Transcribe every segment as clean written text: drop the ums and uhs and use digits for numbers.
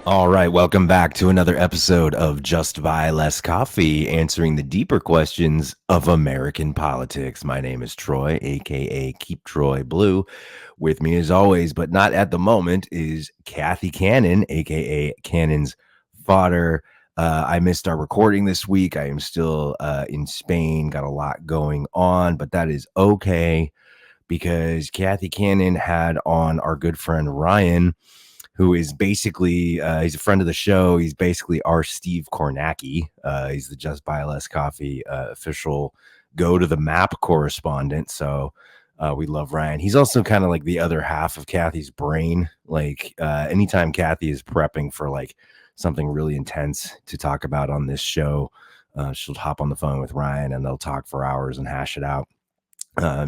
All right, welcome back to another episode of Just Buy Less Coffee, answering the deeper questions of American politics. My name is Troy, aka Keep Troy Blue. With me, as always, but not at the moment, is Cathy Cannon, aka Cannon's fodder. I missed our recording this week. I am still in Spain, got a lot going on, but that is okay because Cathy Cannon had on our good friend Ryan, who is basically he's a friend of the show. He's basically our Steve Kornacki. He's the Just Buy Less Coffee official go to the map correspondent. So we love Ryan. He's also kind of like the other half of Cathy's brain. Like anytime Cathy is prepping for like something really intense to talk about on this show, she'll hop on the phone with Ryan and they'll talk for hours and hash it out.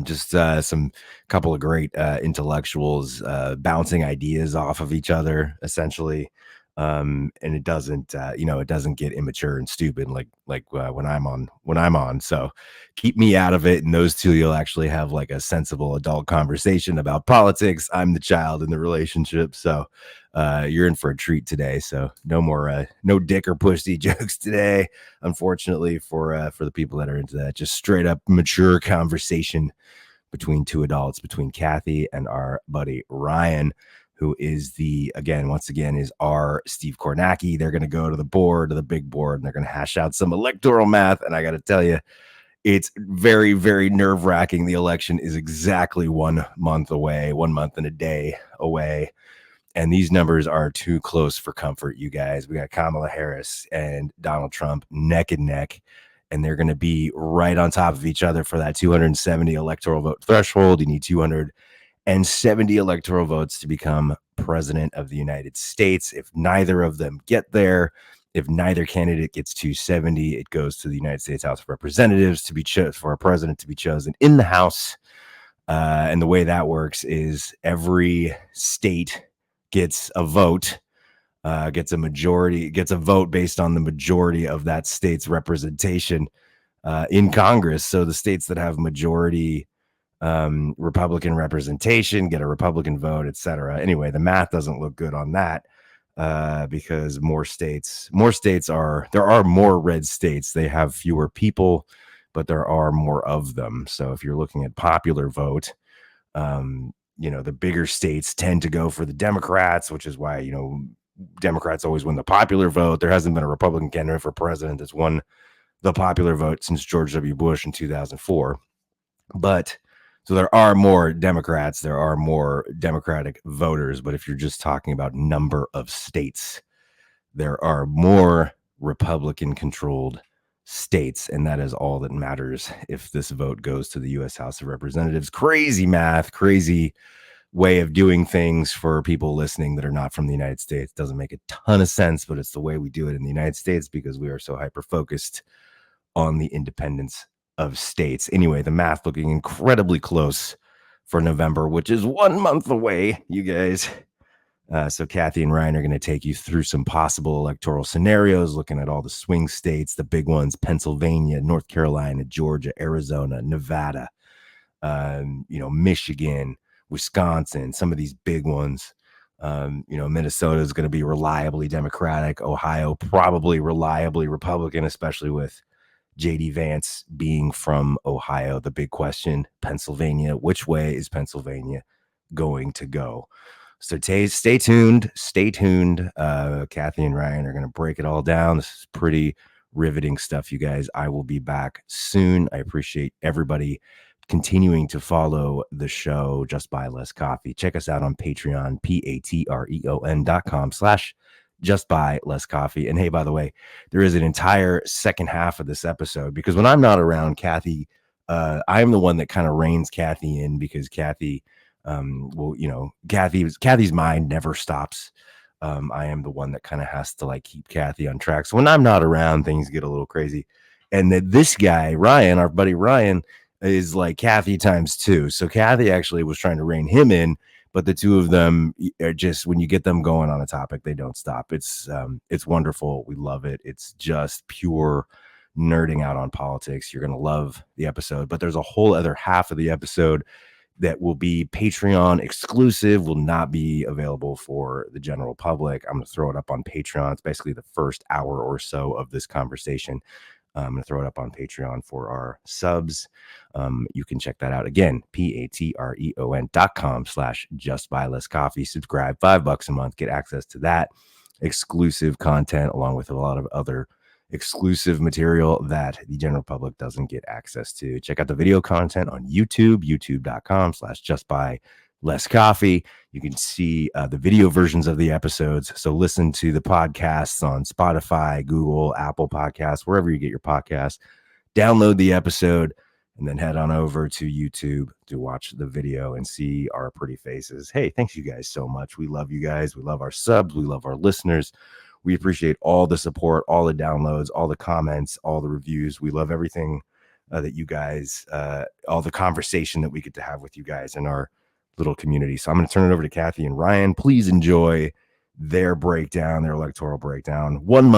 Just some couple of great intellectuals bouncing ideas off of each other, essentially. And it doesn't, it doesn't get immature and stupid like when I'm on. So keep me out of it, and those two, you'll actually have like a sensible adult conversation about politics. I'm the child in the relationship, so you're in for a treat today. So no more no dick or pussy jokes today, unfortunately, for the people that are into that. Just straight up mature conversation between two adults, between Cathy and our buddy Ryan, who is once again, is our Steve Kornacki. They're going to go to the big board, and they're going to hash out some electoral math. And I got to tell you, it's very, very nerve wracking. The election is exactly 1 month away, 1 month and a day away. And these numbers are too close for comfort, you guys. We got Kamala Harris and Donald Trump neck and neck, and they're going to be right on top of each other for that 270 electoral vote threshold. You need 270 electoral votes to become president of the United States. If neither of them get there, if neither candidate gets 270, it goes to the United States House of Representatives to be for a president to be chosen in the House. And the way that works is every state gets a vote, gets a vote based on the majority of that state's representation in Congress. So the states that have majority Republican representation get a Republican vote, etc. Anyway, the math doesn't look good on that because there are more red states. They have fewer people, but there are more of them. So if you're looking at popular vote, the bigger states tend to go for the Democrats, which is why, Democrats always win the popular vote. There hasn't been a Republican candidate for president that's won the popular vote since George W. Bush in 2004. But so there are more Democrats, there are more Democratic voters. But if you're just talking about number of states, there are more Republican controlled states, and that is all that matters if this vote goes to the U.S. House of Representatives. Crazy math, crazy way of doing things for people listening that are not from the United States. Doesn't make a ton of sense, but it's the way we do it in the United States because we are so hyper focused on the independence of states. Anyway, the math looking incredibly close for November, which is 1 month away, you guys. So Cathy and Ryan are going to take you through some possible electoral scenarios, looking at all the swing states, the big ones: Pennsylvania, North Carolina, Georgia, Arizona, Nevada, Michigan, Wisconsin, some of these big ones. Minnesota is going to be reliably Democratic. Ohio, probably reliably Republican, especially with J.D. Vance being from Ohio. The big question: Pennsylvania. Which way is Pennsylvania going to go? So stay tuned. Cathy and Ryan are going to break it all down. This is pretty riveting stuff, you guys. I will be back soon. I appreciate everybody continuing to follow the show, Just Buy Less Coffee. Check us out on Patreon, patreon.com/Just Buy Less Coffee. And hey, by the way, there is an entire second half of this episode because when I'm not around, Cathy, I'm the one that kind of reins Cathy in because Cathy, Cathy's mind never stops. I am the one that kind of has to like keep Cathy on track. So when I'm not around, things get a little crazy. And this guy, Ryan, our buddy Ryan, is like Cathy times two. So Cathy actually was trying to rein him in, but the two of them are just, when you get them going on a topic, they don't stop. It's wonderful. We love it. It's just pure nerding out on politics. You're going to love the episode, but there's a whole other half of the episode that will be Patreon exclusive, will not be available for the general public. I'm going to throw it up on Patreon. It's basically the first hour or so of this conversation. I'm going to throw it up on Patreon for our subs. You can check that out again, patreon.com/justbuylesscoffee. Subscribe, $5 a month, get access to that exclusive content along with a lot of other exclusive material that the general public doesn't get access to. Check out the video content on YouTube, youtube.com/justbuylesscoffee. You can see the video versions of the episodes. So listen to the podcasts on Spotify, Google, Apple Podcasts, wherever you get your podcasts. Download the episode and then head on over to YouTube to watch the video and see our pretty faces. Hey, thanks you guys so much. We love you guys. We love our subs. We love our listeners. We appreciate all the support, all the downloads, all the comments, all the reviews. We love everything that you guys, all the conversation that we get to have with you guys in our little community. So I'm going to turn it over to Cathy and Ryan. Please enjoy their breakdown, their electoral breakdown. 1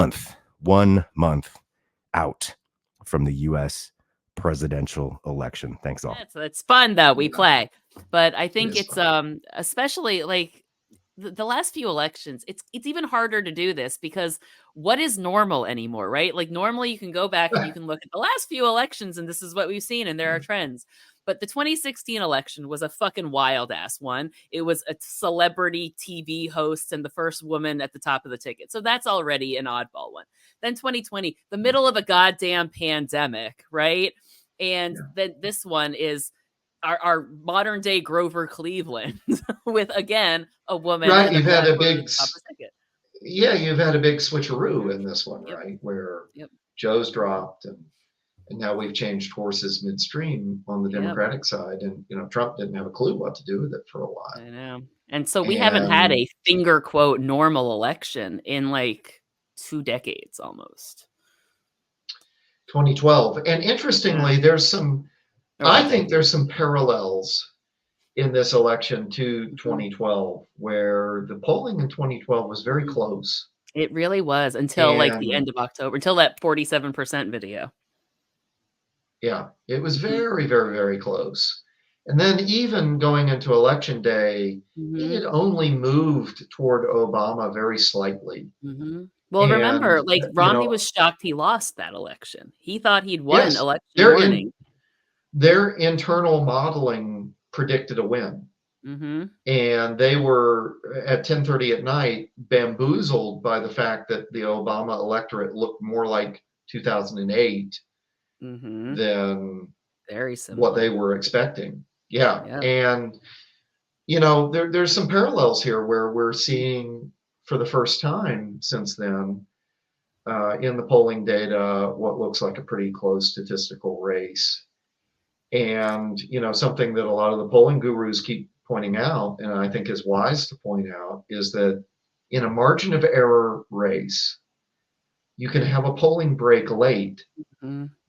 month out from the U.S. presidential election. Thanks all. It's fun though. We play, but I think it's especially like the last few elections, it's even harder to do this because what is normal anymore, right? Like normally you can go back and you can look at the last few elections and this is what we've seen and there are trends. But the 2016 election was a fucking wild ass one. It was a celebrity TV host and the first woman at the top of the ticket. So that's already an oddball one. Then 2020, the middle of a goddamn pandemic, right? And then this one is our modern day Grover Cleveland with again a woman. Right, you've had a big you've had a big switcheroo in this one, right? Where Joe's dropped and now we've changed horses midstream on the Democratic side, and Trump didn't have a clue what to do with it for a while. I know, and so we haven't had a finger quote normal election in like 2 decades almost. 2012, and interestingly, there's some. I think there's some parallels in this election to 2012, where the polling in 2012 was very close. It really was until like the end of October, until that 47% video. Yeah, it was very, very, very close. And then even going into election day, it only moved toward Obama very slightly. Well, remember, like Romney was shocked he lost that election. He thought he'd won election morning. Their internal modeling predicted a win. And they were at 10:30 at night bamboozled by the fact that the Obama electorate looked more like 2008 than very similar. What they were expecting. And there's some parallels here where we're seeing for the first time since then in the polling data what looks like a pretty close statistical race. And something that a lot of the polling gurus keep pointing out, and I think is wise to point out, is that in a margin of error race, you can have a polling break late.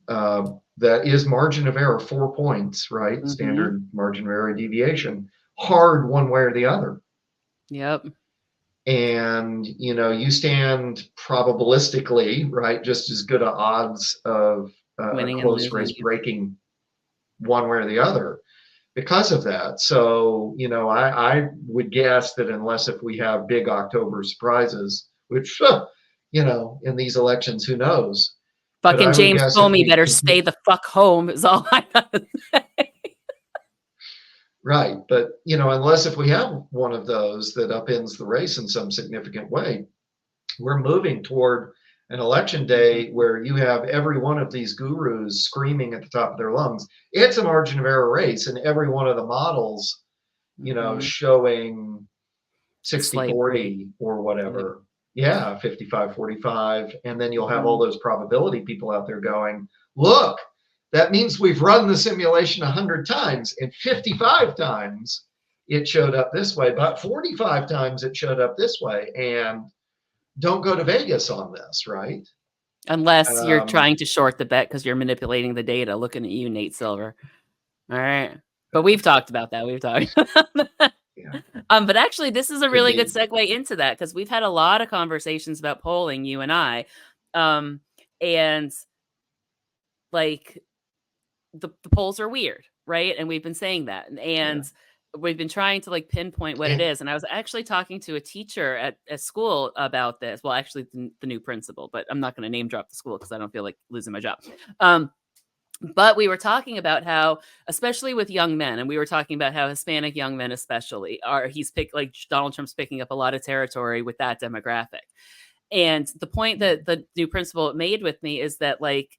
That is margin of error, 4 points, right? Standard margin of error deviation, hard one way or the other. And you stand probabilistically, right, just as good odds of a close race breaking one way or the other because of that. So I would guess that unless if we have big October surprises, which in these elections, who knows? Fucking James Comey better stay the fuck home is all I gotta say. Right, but unless if we have one of those that upends the race in some significant way, we're moving toward an election day where you have every one of these gurus screaming at the top of their lungs, it's a margin of error race, and every one of the models, showing 60-40 or whatever. 55-45. And then you'll have all those probability people out there going, look, that means we've run the simulation 100 times, and 55 times it showed up this way, but 45 times it showed up this way. And don't go to Vegas on this, right? Unless you're trying to short the bet because you're manipulating the data. Looking at you, Nate Silver. All right. But we've talked about that. But actually, this is a really good segue into that because we've had a lot of conversations about polling, you and I. And like the polls are weird. right? And we've been saying that. And we've been trying to like pinpoint what it is. And I was actually talking to a teacher at school about this. Well, actually the new principal, but I'm not going to name drop the school because I don't feel like losing my job. But we were talking about how, especially with young men, and we were talking about how Hispanic young men especially Donald Trump's picking up a lot of territory with that demographic. And the point that the new principal made with me is that like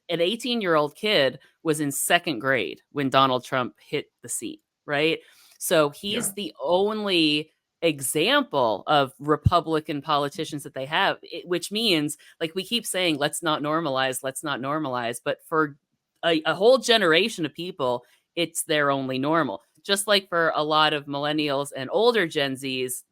an 18-year-old kid was in second grade when Donald Trump hit the scene, right? So he's the only example of Republican politicians that they have, which means like we keep saying, let's not normalize. But for a whole generation of people, it's their only normal. Just like for a lot of millennials and older Gen Zs,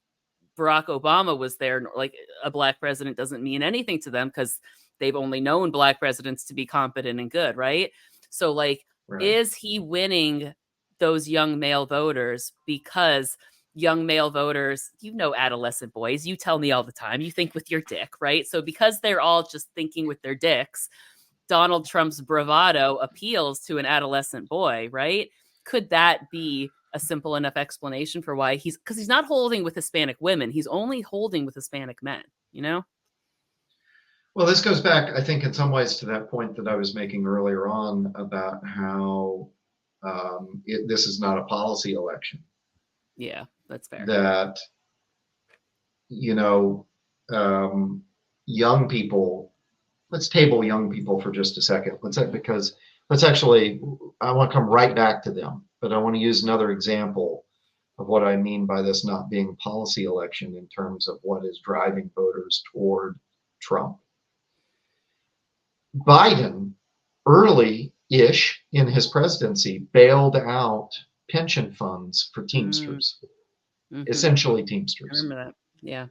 Barack Obama was there. Like a black president doesn't mean anything to them because they've only known black presidents to be competent and good, right? So like, is he winning those young male voters because young male voters, adolescent boys, you tell me all the time, you think with your dick, right? So because they're all just thinking with their dicks, Donald Trump's bravado appeals to an adolescent boy, right? Could that be a simple enough explanation for why because he's not holding with Hispanic women. He's only holding with Hispanic men, Well, this goes back, I think, in some ways to that point that I was making earlier on about how this is not a policy election. Yeah, that's fair. That, young people, let's table young people for just a second. I want to come right back to them, but I want to use another example of what I mean by this not being a policy election in terms of what is driving voters toward Trump. Biden, early-ish in his presidency, bailed out pension funds for Teamsters, essentially Teamsters. I remember that, yeah.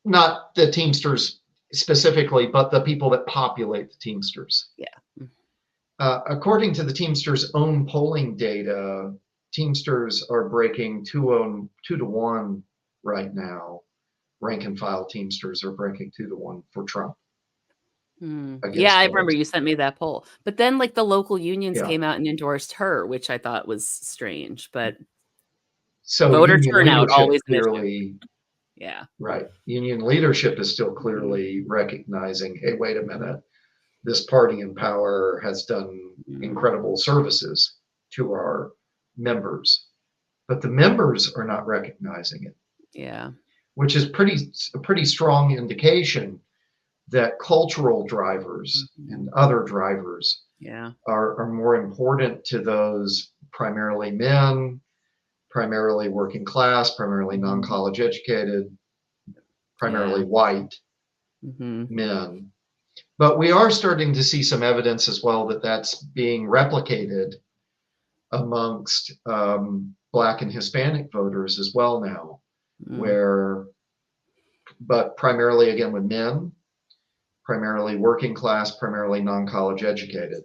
Not the Teamsters specifically, but the people that populate the Teamsters. Yeah. According to the Teamsters' own polling data, Teamsters are breaking 2-1 right now. Rank and file Teamsters are breaking 2-1 for Trump. Yeah, I remember you sent me that poll. But then like the local unions came out and endorsed her, which I thought was strange. But so voter turnout always clearly, yeah. Right. Union leadership is still clearly recognizing, hey, wait a minute, this party in power has done incredible services to our members. But the members are not recognizing it. Yeah. Which is a pretty strong indication that cultural drivers and other drivers are more important to those primarily men, primarily working class, primarily non-college educated, primarily white men. But we are starting to see some evidence as well that that's being replicated amongst Black and Hispanic voters as well now. But primarily again with men, primarily working class, primarily non-college educated.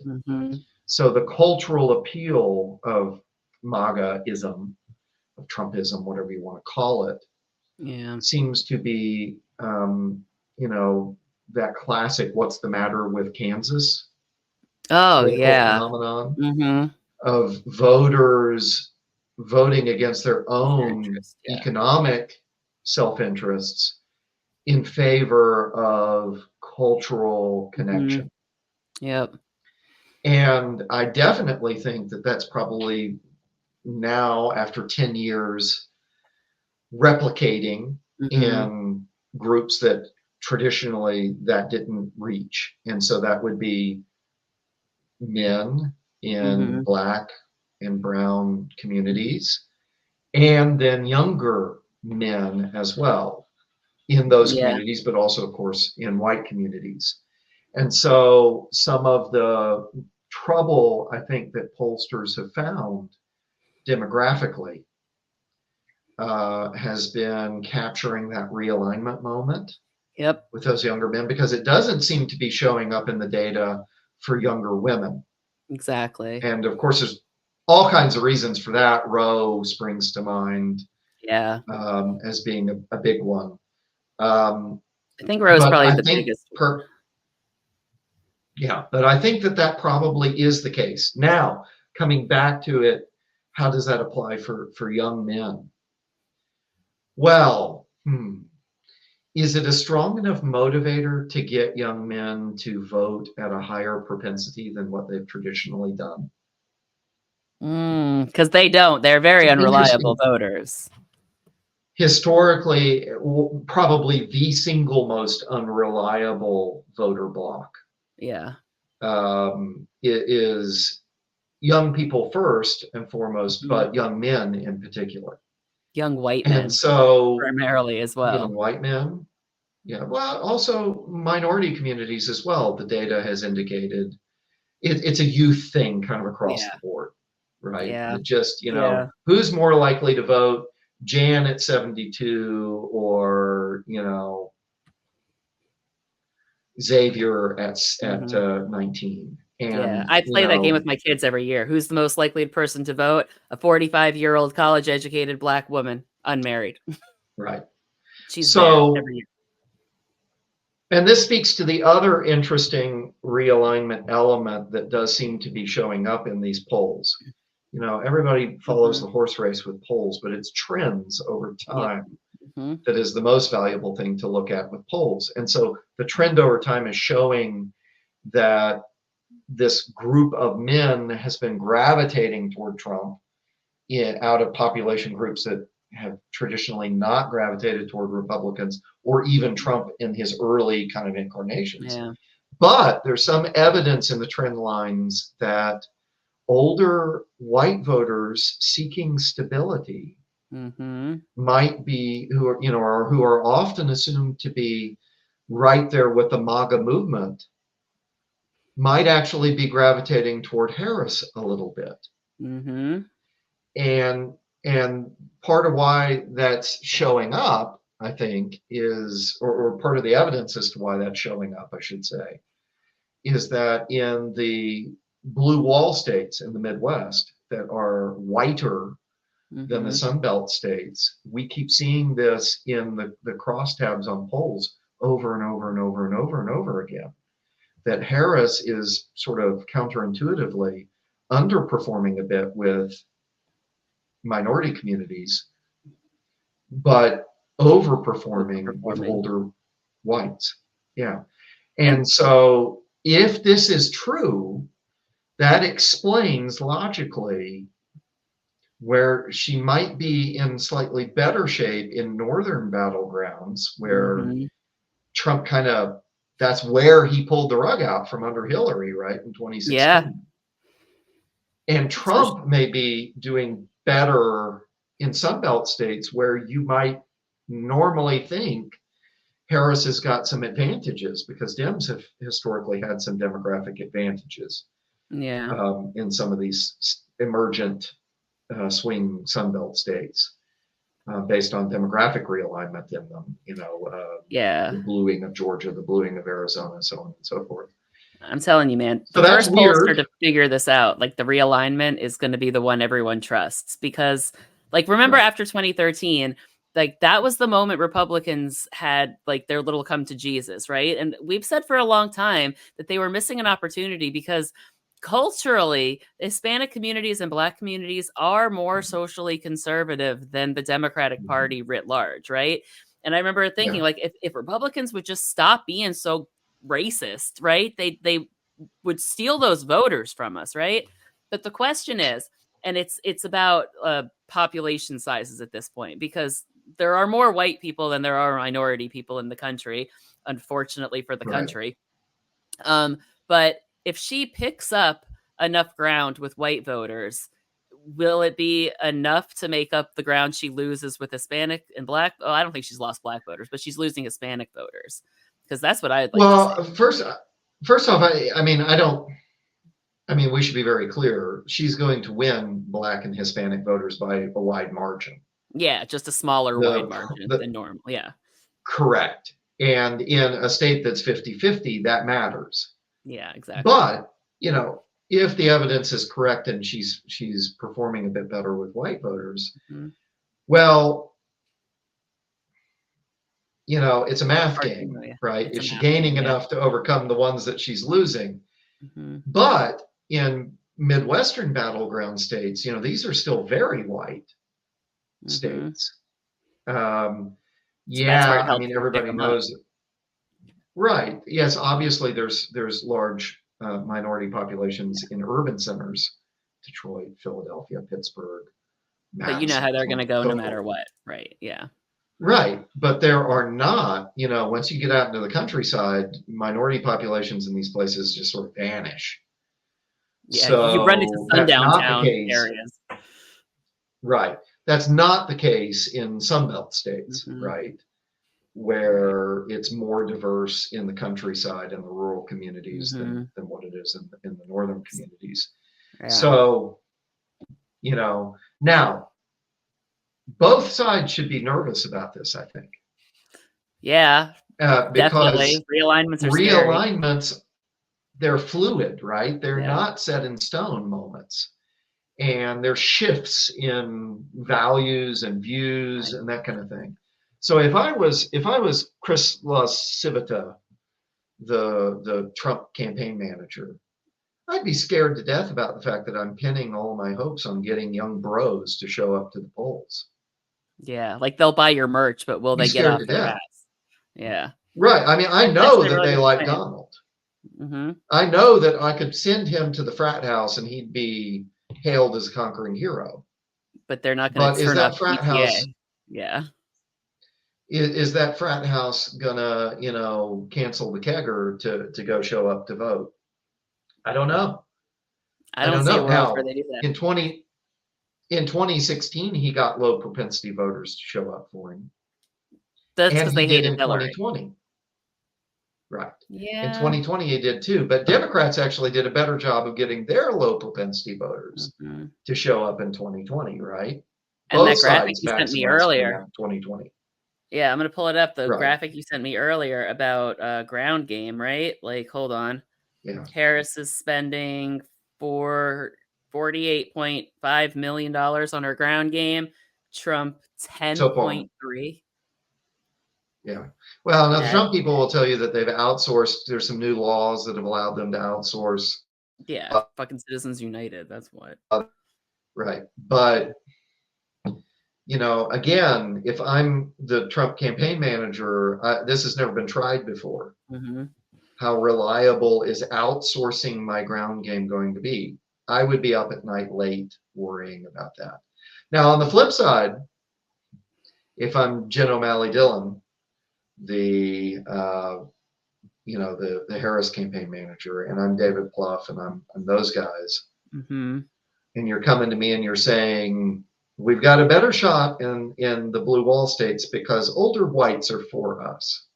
So the cultural appeal of MAGA-ism, of Trumpism, whatever you want to call it, seems to be, that classic "what's the matter with Kansas?" phenomenon of voters voting against their own economic self-interests in favor of cultural connection. Yep. And I definitely think that that's probably now, after 10 years, replicating in groups that traditionally that didn't reach. And so that would be men in Black and brown communities, and then younger men as well in those communities, but also, of course, in white communities. And so some of the trouble I think that pollsters have found demographically has been capturing that realignment moment with those younger men, because it doesn't seem to be showing up in the data for younger women. Exactly. And of course, there's all kinds of reasons for that. Roe springs to mind as being a big one. I think Roe's probably the biggest. Yeah, but I think that probably is the case. Now, coming back to it, how does that apply for young men? Well, is it a strong enough motivator to get young men to vote at a higher propensity than what they've traditionally done? Because they don't. They're very unreliable voters. Historically, probably the single most unreliable voter bloc. Yeah. It is young people first and foremost, but young men in particular. Young white men. And so primarily as well. Young white men. Yeah. Well, also minority communities as well. The data has indicated it's a youth thing kind of across the board, right? Yeah. It just, who's more likely to vote? Jan at 72 or, Xavier at 19. And I play that game with my kids every year. Who's the most likely person to vote? A 45-year-old college-educated Black woman, unmarried. Right. She's there every year. And this speaks to the other interesting realignment element that does seem to be showing up in these polls. Everybody follows the horse race with polls, but it's trends over time that is the most valuable thing to look at with polls. And so the trend over time is showing that this group of men has been gravitating toward Trump out of population groups that have traditionally not gravitated toward Republicans or even Trump in his early kind of incarnations. Yeah. But there's some evidence in the trend lines that older white voters seeking stability might be who are often assumed to be right there with the MAGA movement, might actually be gravitating toward Harris a little bit. And part of why that's showing up, I think, is, or part of the evidence as to why that's showing up, I should say, is that in the blue wall states in the Midwest that are whiter than the Sun Belt states, we keep seeing this in the crosstabs on polls over and over and over and over and over again. That Harris is sort of counterintuitively underperforming a bit with minority communities, but overperforming with older whites. Yeah. And so if this is true, that explains logically where she might be in slightly better shape in northern battlegrounds where Trump that's where he pulled the rug out from under Hillary, right, in 2016. Yeah. And Trump may be doing better in Sun Belt states where you might normally think Harris has got some advantages because Dems have historically had some demographic advantages in some of these emergent swing Sun Belt states based on demographic realignment in them, the bluing of Georgia, the bluing of Arizona, so on and so forth. I'm telling you, man, so the first pollster to figure this out, like the realignment is going to be the one everyone trusts because remember after 2013, that was the moment Republicans had their little come to Jesus, right? And we've said for a long time that they were missing an opportunity because culturally, Hispanic communities and Black communities are more socially conservative than the Democratic Party writ large, right? And I remember thinking, if Republicans would just stop being so racist, right? They would steal those voters from us, right? But the question is, and it's about population sizes at this point, because there are more white people than there are minority people in the country, unfortunately for the country. But if she picks up enough ground with white voters, will it be enough to make up the ground she loses with Hispanic and Black? Oh, I don't think she's lost Black voters, but she's losing Hispanic voters because that's what I'd like to see. First off, we should be very clear. She's going to win Black and Hispanic voters by a wide margin. Yeah, just a smaller wide margin than normal. Yeah. Correct. And in a state that's 50-50, that matters. Yeah, exactly. But, if the evidence is correct and she's performing a bit better with white voters, well, it's a math Hard to game, know, yeah. right? It's a Is she math gaining game, yeah. enough to overcome the ones that she's losing? Mhm. But in Midwestern battleground states, these are still very white Mhm. states. So that's where Yeah, it I helps mean, to pick everybody 'em up. knows. Right. Yes, obviously there's large minority populations in urban centers, Detroit, Philadelphia, Pittsburgh, But you know Madison, how they're gonna Columbus, go no so matter forth. what, right? Yeah. Right. But there are not, once you get out into the countryside, minority populations in these places just sort of vanish. Yeah, you run into So that's sundown not the town case. areas. Right. That's not the case in Sunbelt states, Mhm. right? Right. Where it's more diverse in the countryside and the rural communities Mhm. than what it is in the northern communities. Yeah. So, now both sides should be nervous about this, I think. Yeah, Because definitely. Realignments are scary. realignments, they're fluid, right? They're Yeah. not set in stone moments. And there's shifts in values and views Right. and that kind of thing. So if I was Chris LaCivita, the Trump campaign manager, I'd be scared to death about the fact that I'm pinning all my hopes on getting young bros to show up to the polls. Yeah, like they'll buy your merch, but will Be they get scared off to their death. ass? Yeah. Right. I mean, I That's know actually a that really they good like point. Donald. Mhm. I know that I could send him to the frat house and he'd be hailed as a conquering hero. But they're not gonna But is turn off that frat house EPA. Yeah. is that frat house gonna, cancel the kegger to go show up to vote? I don't know. I I don't don't see a know. world where Now, they do that. in 2016, he got low propensity voters to show up for him. That's And because he they did hated in Hillary. 2020. Right. In Yeah. 2020, he did too. But Democrats actually did a better job of getting their low propensity voters Mhm. to show up in 2020, right? And that Both graphic sides you sent me maximized turnout earlier. in 2020. Yeah, I'm gonna pull it up. The Right. graphic you sent me earlier about ground game, right? Like, hold on. Yeah. Harris is spending for $48.5 million on her ground game. Trump So far. 10.3. Yeah. Well, now the That Trump people will tell you that they've outsourced. There's some new laws that have allowed them to outsource. yeah, fucking Citizens United. That's what. Right. But, again, if I'm the Trump campaign manager, this has never been tried before. Mhm. How reliable is outsourcing my ground game going to be? I would be up at night late worrying about that. Now, on the flip side, if I'm Jen O'Malley Dillon, the Harris campaign manager, and I'm David Plouffe, and I'm those guys, Mhm. and you're coming to me and you're saying we've got a better shot in the blue wall states because older whites are for us.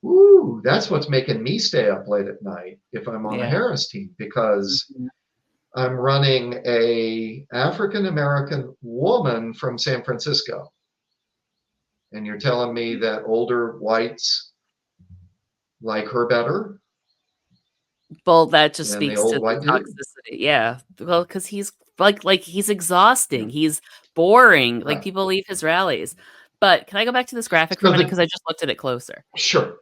Ooh, that's what's making me stay up late at night if I'm on the Yeah. Harris team, because Mhm. I'm running a African American woman from San Francisco, and you're telling me that older whites like her better Well, that just than the speaks to old the white dude? toxicity. Yeah. Well, because he's like he's Yeah, exhausting. He's boring. Like right. people leave his rallies. But can I go back to this graphic for a So minute? Because I just looked at it closer. sure.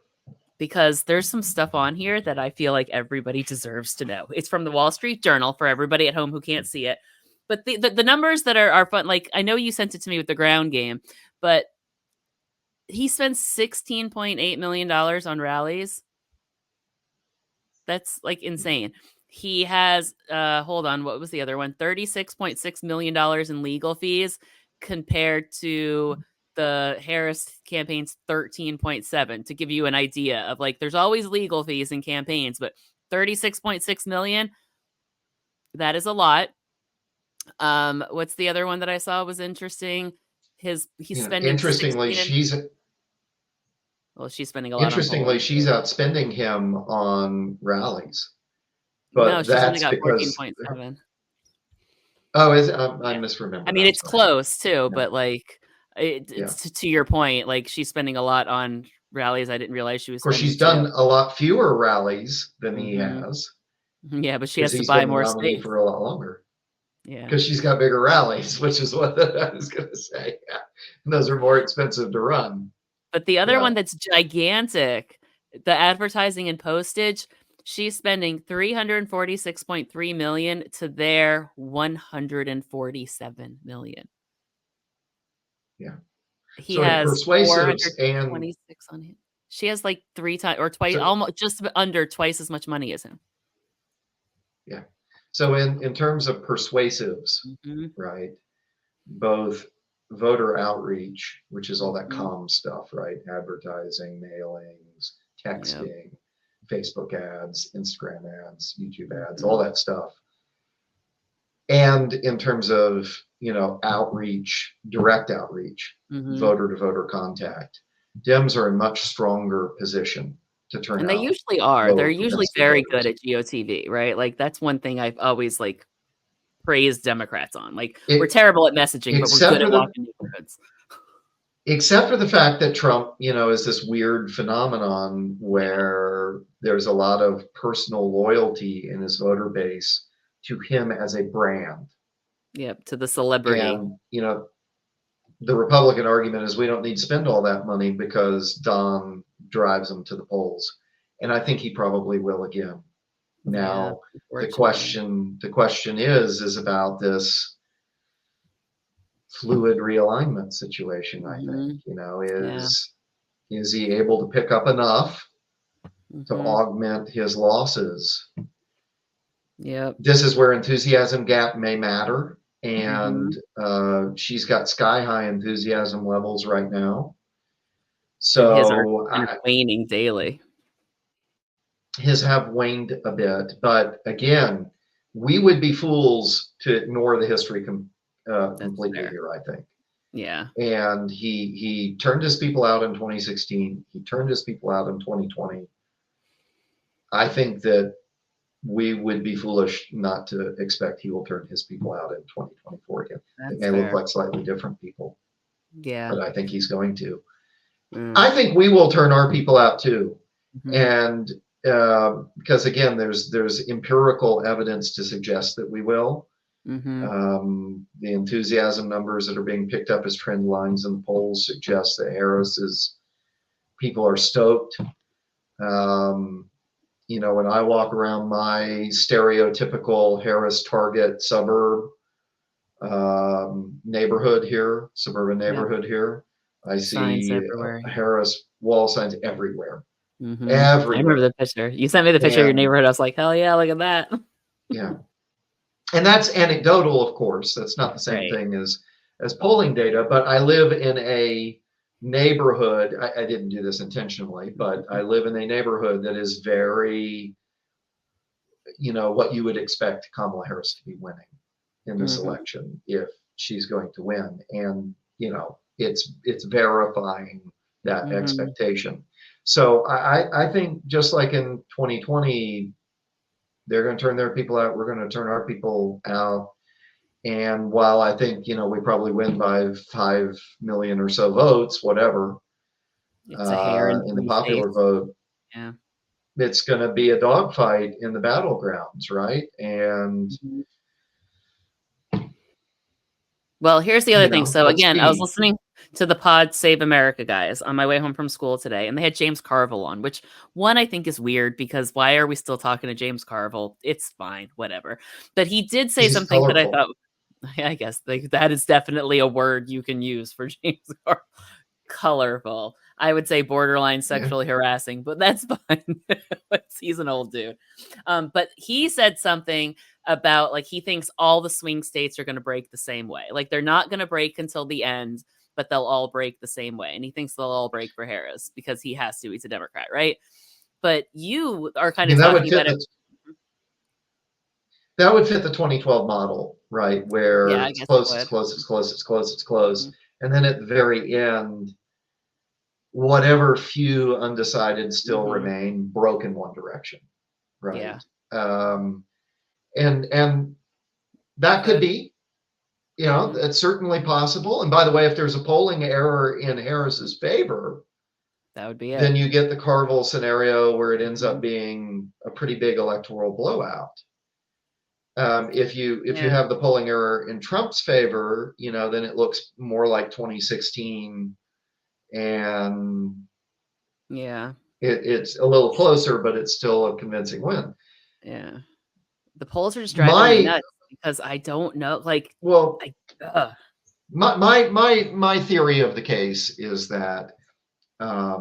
Because there's some stuff on here that I feel like everybody deserves to know. It's from the Wall Street Journal for everybody at home who can't see it. But the numbers that are fun, like I know you sent it to me with the ground game, but he spends $16.8 million on rallies. That's like insane. He has hold on, what was the other one? $36.6 million in legal fees compared to the Harris campaign's 13.7, to give you an idea of like there's always legal fees in campaigns, but 36.6 million, that is a lot. What's the other one that I saw was interesting? He's spending 16 well, she's spending a lot on polling. She's outspending him on rallies. No, But she's only that's got because 14.7. oh, is it? I'm Yeah. misremembering. I mean, it's close too, Yeah. but like it's to your point, like she's spending a lot on rallies. I didn't realize she was Of course, spending she's done too. a lot fewer rallies than he Mhm. has Yeah, but she because has to he's buy been the more nominee space. for a lot longer. Yeah. Because she's got bigger rallies, which is what I was going to say. Yeah. And those are more expensive to run. But the other one that's gigantic, the advertising and postage, she's spending $346.3 million to their $147 million. Yeah. He so has persuasives 426 on him. She has like 3 times or twice, almost just under twice as much money as him. Yeah. So in terms of persuasives, right? Both voter outreach, which is all that comm stuff, right? Advertising, mailings, texting, Facebook ads, Instagram ads, YouTube ads, all that stuff. And in terms of, outreach, direct outreach, voter to voter contact, Dems are in much stronger position to turn out. And they usually are. They're usually very good at GOTV, right? Like that's one thing I've always like praised Democrats on. Like we're terrible at messaging, but we're good at walking neighborhoods. Except for the fact that Trump, is this weird phenomenon where there's a lot of personal loyalty in his voter base to him as a brand. Yep, to the celebrity. And, the Republican argument is we don't need to spend all that money because Don drives them to the polls. And I think he probably will again. Now, the question is about this fluid realignment situation, I think. Is he able to pick up enough to augment his losses? Yep. This is where enthusiasm gap may matter. And she's got sky high enthusiasm levels right now. So his are kind of waning daily. His have waned a bit, but again, we would be fools to ignore the history completely here, I think. Yeah. And he turned his people out in 2016. He turned his people out in 2020. I think that we would be foolish not to expect he will turn his people out in 2024 again. It may look like slightly different people. Yeah. But I think he's going to. I think we will turn our people out too. And because again, there's empirical evidence to suggest that we will. The enthusiasm numbers that are being picked up as trend lines in the polls suggest that Harris's people are stoked. When I walk around my stereotypical Harris target suburban neighborhood here, I see Harris wall signs everywhere. Everywhere. I remember the picture. You sent me the picture of your neighborhood. I was like, hell yeah, look at that. Yeah. And that's anecdotal, of course. That's not the same thing as polling data, but I live in a neighborhood. I didn't do this intentionally, but I live in a neighborhood that is very, what you would expect Kamala Harris to be winning in this election if she's going to win. And, it's verifying that expectation. So I think just like in 2020, they're going to turn their people out. We're going to turn our people out. And while I think, we probably win by 5 million or so votes, whatever, it's a hair in the popular vote, it's going to be a dogfight in the battlegrounds, right? And well, here's the other thing. So again, I was listening to the Pod Save America guys on my way home from school today, and they had James Carville on, which one I think is weird because why are we still talking to James Carville? It's fine, whatever. But he did say something that I thought, I guess that is definitely a word you can use for James Carville. Colorful. I would say borderline sexually harassing, but that's fine. He's an old dude. But he said something about like he thinks all the swing states are going to break the same way. Like they're not going to break until the end, but they'll all break the same way. And he thinks they'll all break for Harris because he has to. He's a Democrat, right? But you are kind of talking about it. That would fit the 2012 model, right? Where it's close, it's close, it's close, it's close, it's close. And then at the very end, whatever few undecided still remain broke in one direction, right? And that could be, it's certainly possible. And by the way, if there's a polling error in Harris's favor, that would be it. Then you get the Carville scenario where it ends up being a pretty big electoral blowout. If you have the polling error in Trump's favor, then it looks more like 2016 and yeah, it's a little closer, but it's still a convincing win. yeah. The polls are just driving me nuts because I don't know. Like, well, my theory of the case is that I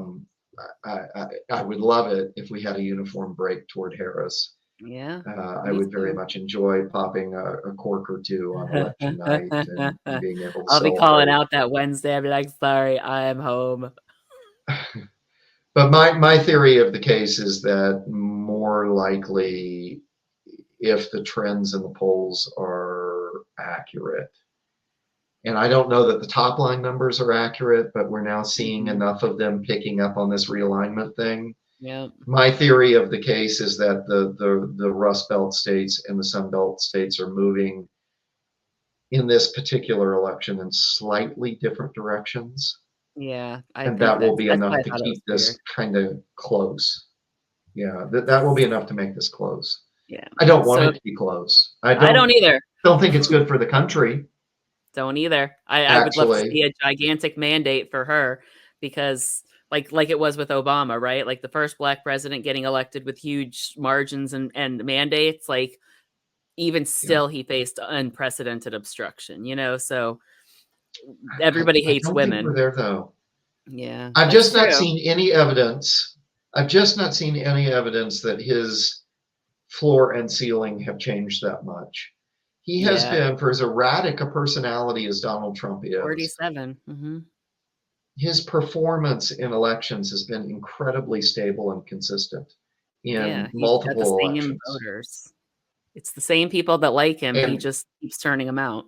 would love it if we had a uniform break toward Harris. Yeah, I would very much enjoy popping a cork or two on election night and being able to I'll celebrate. be calling out that Wednesday. I'll be like, sorry, I am home. But my theory of the case is that more likely, if the trends in the polls are accurate, and I don't know that the top line numbers are accurate, but we're now seeing enough of them picking up on this realignment thing. Yeah. My theory of the case is that the Rust Belt states and the Sun Belt states are moving in this particular election in slightly different directions. Yeah, and that will be enough to keep this kind of close. Yeah, that will be enough to make this close. Yeah, I don't want it to be close. I don't either. Don't think it's good for the country. Don't either. I would love to see a gigantic mandate for her, because like it was with Obama, right? Like the first Black president getting elected with huge margins and mandates, like even still he faced unprecedented obstruction, you know? So everybody hates women. We're there though. Yeah. I've just not seen any evidence. I've just not seen any evidence that his floor and ceiling have changed that much. He has been, for as erratic a personality as Donald Trump is, 47. His performance in elections has been incredibly stable and consistent in multiple elections. Voters. It's the same people that like him. And he just keeps turning them out.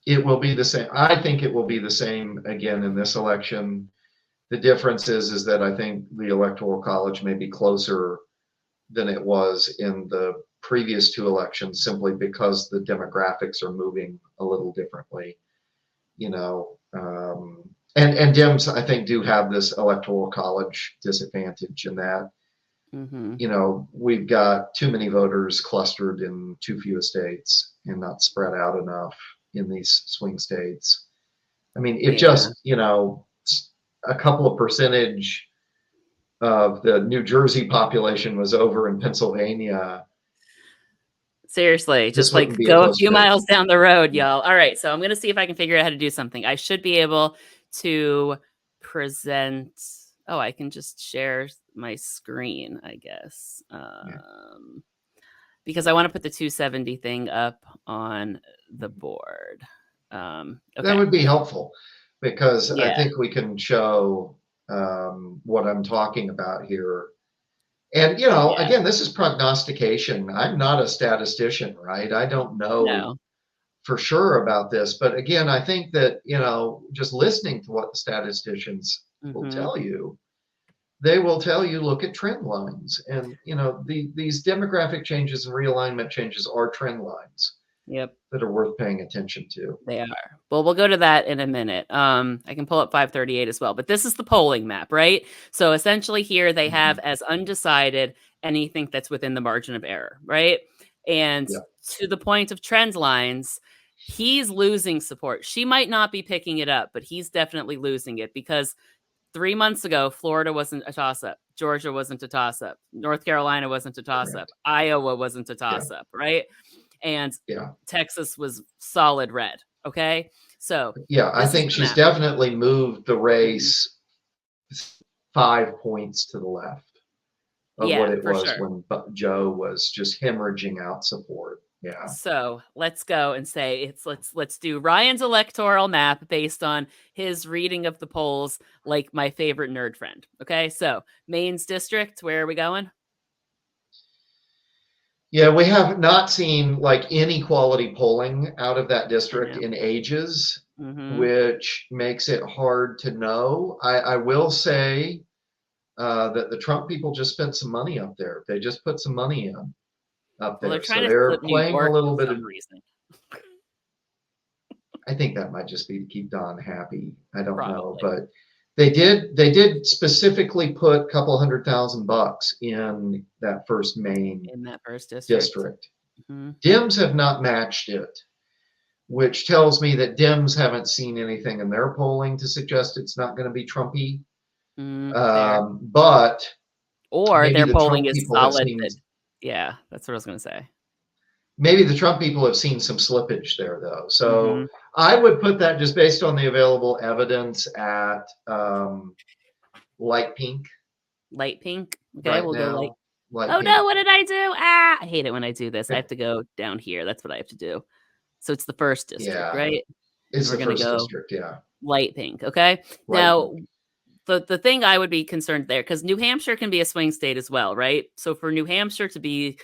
It will be the same. I think it will be the same again in this election. The difference is that I think the Electoral College may be closer than it was in the previous two elections, simply because the demographics are moving a little differently, you know. And Dems, I think, do have this Electoral College disadvantage in that, you know, we've got too many voters clustered in too few states and not spread out enough in these swing states. I mean, if just, you know, a couple of percentage of the New Jersey population was over in Pennsylvania. Seriously, just like go a few miles down the road, y'all. All right, so I'm going to see if I can figure out how to do something. I should be able to present. Oh, I can just share my screen, I guess. Because I want to put the 270 thing up on the board. Okay. That would be helpful, because I think we can show what I'm talking about here. And, you know, again, this is prognostication. I'm not a statistician, right? I don't know for sure about this. But again, I think that, you know, just listening to what the statisticians will tell you, they will tell you, look at trend lines. And, you know, these demographic changes and realignment changes are trend lines. That are worth paying attention to. They are. Well, we'll go to that in a minute. I can pull up 538 as well, but this is the polling map, right? So essentially here they have as undecided anything that's within the margin of error, right? And to the point of trend lines, he's losing support. She might not be picking it up, but he's definitely losing it, because 3 months ago, Florida wasn't a toss-up. Georgia wasn't a toss-up. North Carolina wasn't a toss-up. Iowa wasn't a toss-up, right? And Texas was solid red. Okay. So I think she's definitely moved the race 5 points to the left of what it was when Joe was just hemorrhaging out support. Yeah. So let's go and say let's do Ryan's electoral map based on his reading of the polls, like my favorite nerd friend. Okay. So Maine's district, where are we going? Yeah, we have not seen like any quality polling out of that district in ages, which makes it hard to know. I will say that the Trump people just spent some money up there. They just put some money in up there. They're so they're playing a little bit of reason. I think that might just be to keep Don happy. I don't know, but they did specifically put a couple $100,000 in that first Maine district. Dems have not matched it. which tells me that Dems haven't seen anything in their polling to suggest it's not going to be Trumpy. But or maybe their the polling Trump is people have solid. seen. Yeah, that's what I was going to say. Maybe the Trump people have seen some slippage there, though. So I would put that, just based on the available evidence, at light pink. Light pink. Okay, right we'll now, go light. light Oh pink. no, what did I do? I hate it when I do this. I have to go down here. That's what I have to do. So it's the first district, right? It's and the first district, yeah. Light pink. Okay. Now, the thing I would be concerned there, because New Hampshire can be a swing state as well, right? So for New Hampshire to be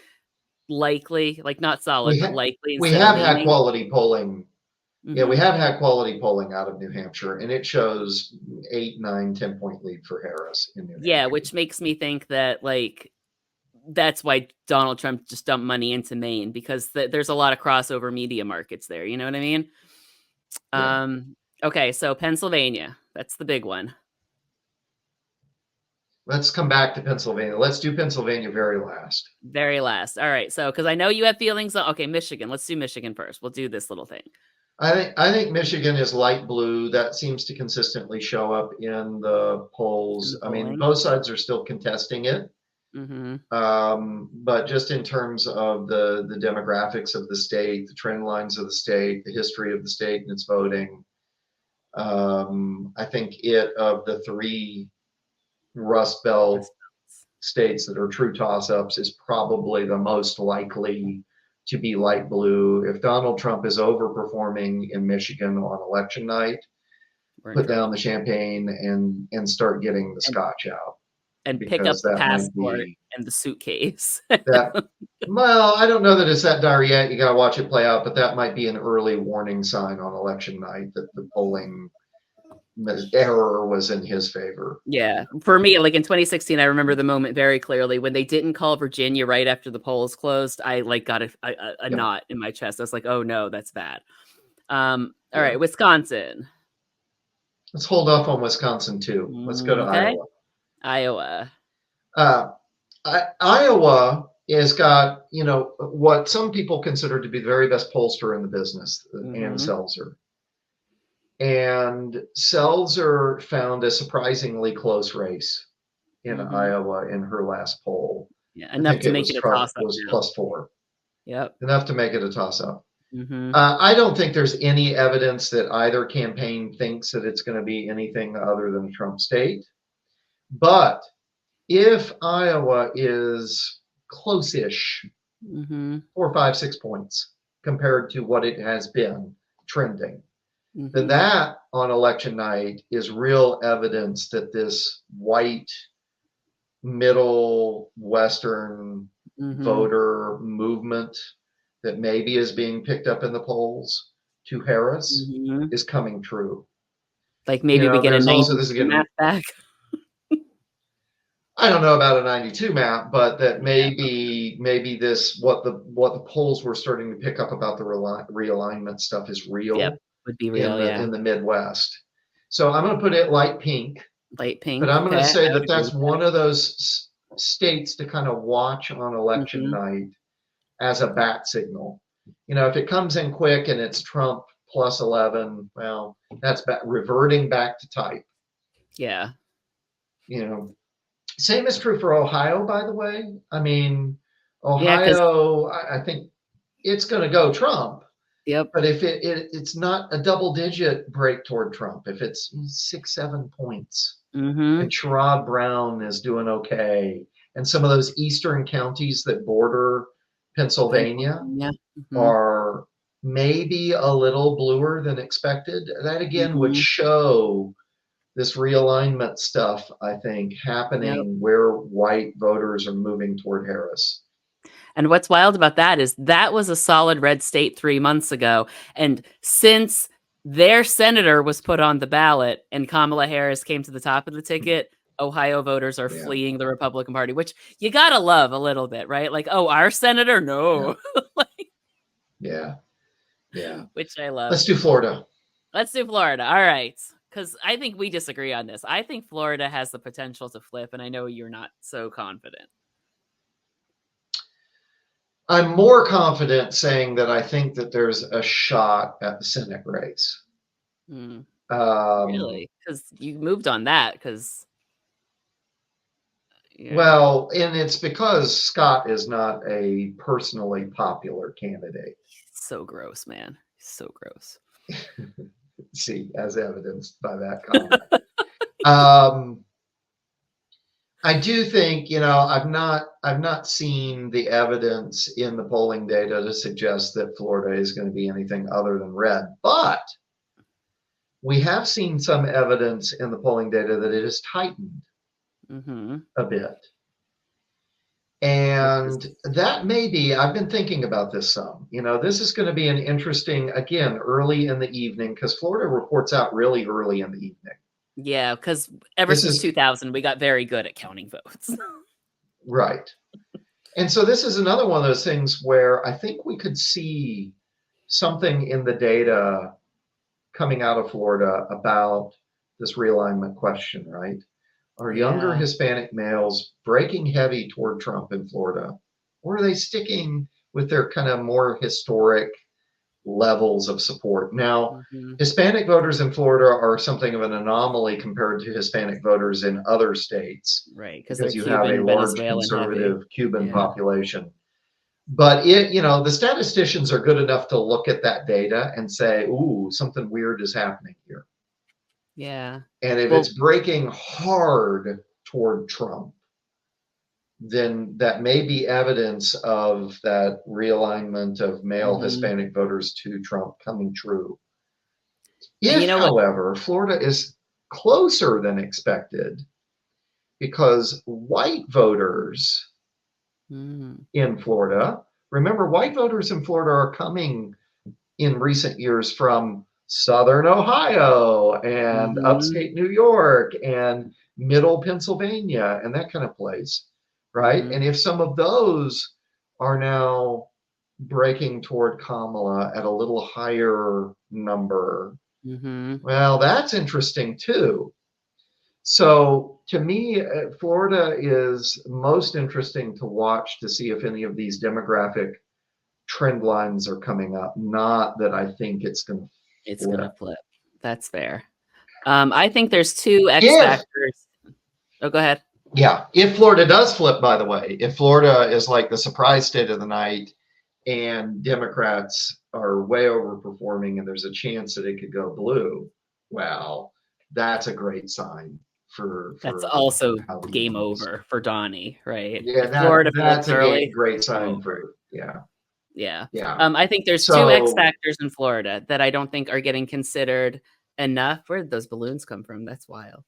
likely, like not solid, but likely, we instead have of had leaning. quality polling. Yeah, we have had quality polling out of New Hampshire, and it shows 8, 9, 10-point lead for Harris in New Hampshire. Yeah, which makes me think that that's why Donald Trump just dumped money into Maine, because there's a lot of crossover media markets there. You know what I mean? Yeah. Okay, so Pennsylvania, that's the big one. Let's come back to Pennsylvania. Let's do Pennsylvania very last. Very last. All right. So, because I know you have feelings on, okay, Michigan. Let's do Michigan first. We'll do this little thing. I think Michigan is light blue. That seems to consistently show up in the polls. I mean, both sides are still contesting it. But just in terms of the demographics of the state, the trend lines of the state, the history of the state and its voting, I think of the 3 Rust Belt states that are true toss-ups is probably the most likely to be light blue. If Donald Trump is overperforming in Michigan on election night, put down the champagne and start getting the scotch out. And pick up the passport and the suitcase. Well, I don't know that it's that dire yet. You got to watch it play out, but that might be an early warning sign on election night that the polling error was in his favor. Yeah. For me, like in 2016, I remember the moment very clearly when they didn't call Virginia right after the polls closed. I got a knot in my chest. I was like, oh no, that's bad. All right, Wisconsin. Let's hold off on Wisconsin too. Let's go to Iowa. Iowa has got, what some people consider to be the very best pollster in the business, Ann Selzer. And Selzer found a surprisingly close race in Iowa in her last poll. Yeah, enough to make it a toss-up. It was +4. Yep. Enough to make it a toss-up. I don't think there's any evidence that either campaign thinks that it's going to be anything other than a Trump state. But if Iowa is close-ish, 4, 5, 6 points compared to what it has been trending, then that on election night is real evidence that this white middle Western voter movement that maybe is being picked up in the polls to Harris is coming true. Like maybe we get a 92 map back. I don't know about a 92 map, but that maybe this what the polls were starting to pick up about the realignment stuff is real. Yep, would be real, in the Midwest. So I'm going to put it light pink. Light pink. But I'm going to say that that's one of those states to kind of watch on election night as a bat signal. If it comes in quick and it's Trump +11, well, that's reverting back to type. Yeah. Same is true for Ohio, by the way. I mean, Ohio, I think it's going to go Trump. Yep. But if it's not a double-digit break toward Trump, if it's 6, 7 points, and Sherrod Brown is doing okay, and some of those eastern counties that border Pennsylvania are maybe a little bluer than expected, that again would show this realignment stuff, I think, happening where white voters are moving toward Harris. And what's wild about that is that was a solid red state 3 months ago. And since their senator was put on the ballot and Kamala Harris came to the top of the ticket, Ohio voters are fleeing the Republican Party, which you got to love a little bit, right? Like, oh, our senator? No. Yeah. Which I love. Let's do Florida. All right. Because I think we disagree on this. I think Florida has the potential to flip, and I know you're not so confident. I'm more confident saying that I think that there's a shot at the Senate race. Really? Because you moved on that, because... Yeah. Well, and it's because Scott is not a personally popular candidate. So gross, man. So gross. See, as evidenced by that comment. I do think, I've not seen the evidence in the polling data to suggest that Florida is going to be anything other than red, but we have seen some evidence in the polling data that it has tightened a bit. And that may be, I've been thinking about this some, this is going to be an interesting, again, early in the evening, because Florida reports out really early in the evening. Yeah, because ever since 2000, we got very good at counting votes. Right. And so this is another one of those things where I think we could see something in the data coming out of Florida about this realignment question, right? Are younger Hispanic males breaking heavy toward Trump in Florida, or are they sticking with their kind of more historic levels of support? Now, Hispanic voters in Florida are something of an anomaly compared to Hispanic voters in other states, right? Because you have a large conservative Cuban population. But the statisticians are good enough to look at that data and say, "Ooh, something weird is happening here." Yeah. And if it's breaking hard toward Trump, then that may be evidence of that realignment of male Hispanic voters to Trump coming true. If, however, Florida is closer than expected, because white voters in Florida, remember, white voters in Florida are coming in recent years from Southern Ohio and upstate New York and middle Pennsylvania and that kind of place, right? And if some of those are now breaking toward Kamala at a little higher number, well, that's interesting too. So to me, Florida is most interesting to watch to see if any of these demographic trend lines are coming up. Not that I think it's going to flip. That's fair. I think there's two X factors. Oh, go ahead. Yeah, if Florida does flip, by the way, if Florida is like the surprise state of the night and Democrats are way overperforming and there's a chance that it could go blue, well, that's a great sign. That's also game over for Donnie, right? Yeah, that's a great sign for, Yeah. I think there's two X factors in Florida that I don't think are getting considered enough. Where did those balloons come from? That's wild.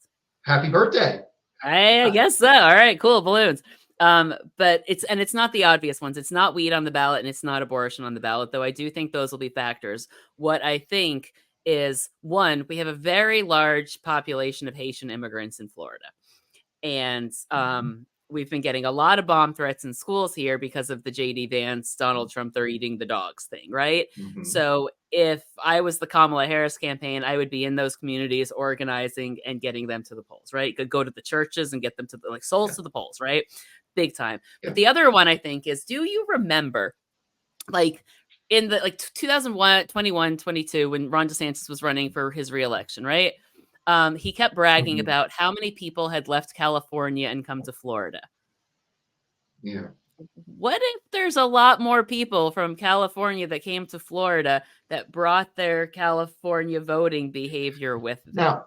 Happy birthday. I guess so. All right, cool, balloons. But it's not the obvious ones. It's not weed on the ballot and it's not abortion on the ballot, though I do think those will be factors. What I think is, one, we have a very large population of Haitian immigrants in Florida. And we've been getting a lot of bomb threats in schools here because of the J.D. Vance, Donald Trump, they're eating the dogs thing, right? So if I was the Kamala Harris campaign, I would be in those communities organizing and getting them to the polls, right? Could go to the churches and get them to the souls to the polls, right? Big time. But the other one I think is, do you remember in the 2001, 21, 22, when Ron DeSantis was running for his reelection, right? He kept bragging about how many people had left California and come to Florida. Yeah. What if there's a lot more people from California that came to Florida that brought their California voting behavior with them? Now,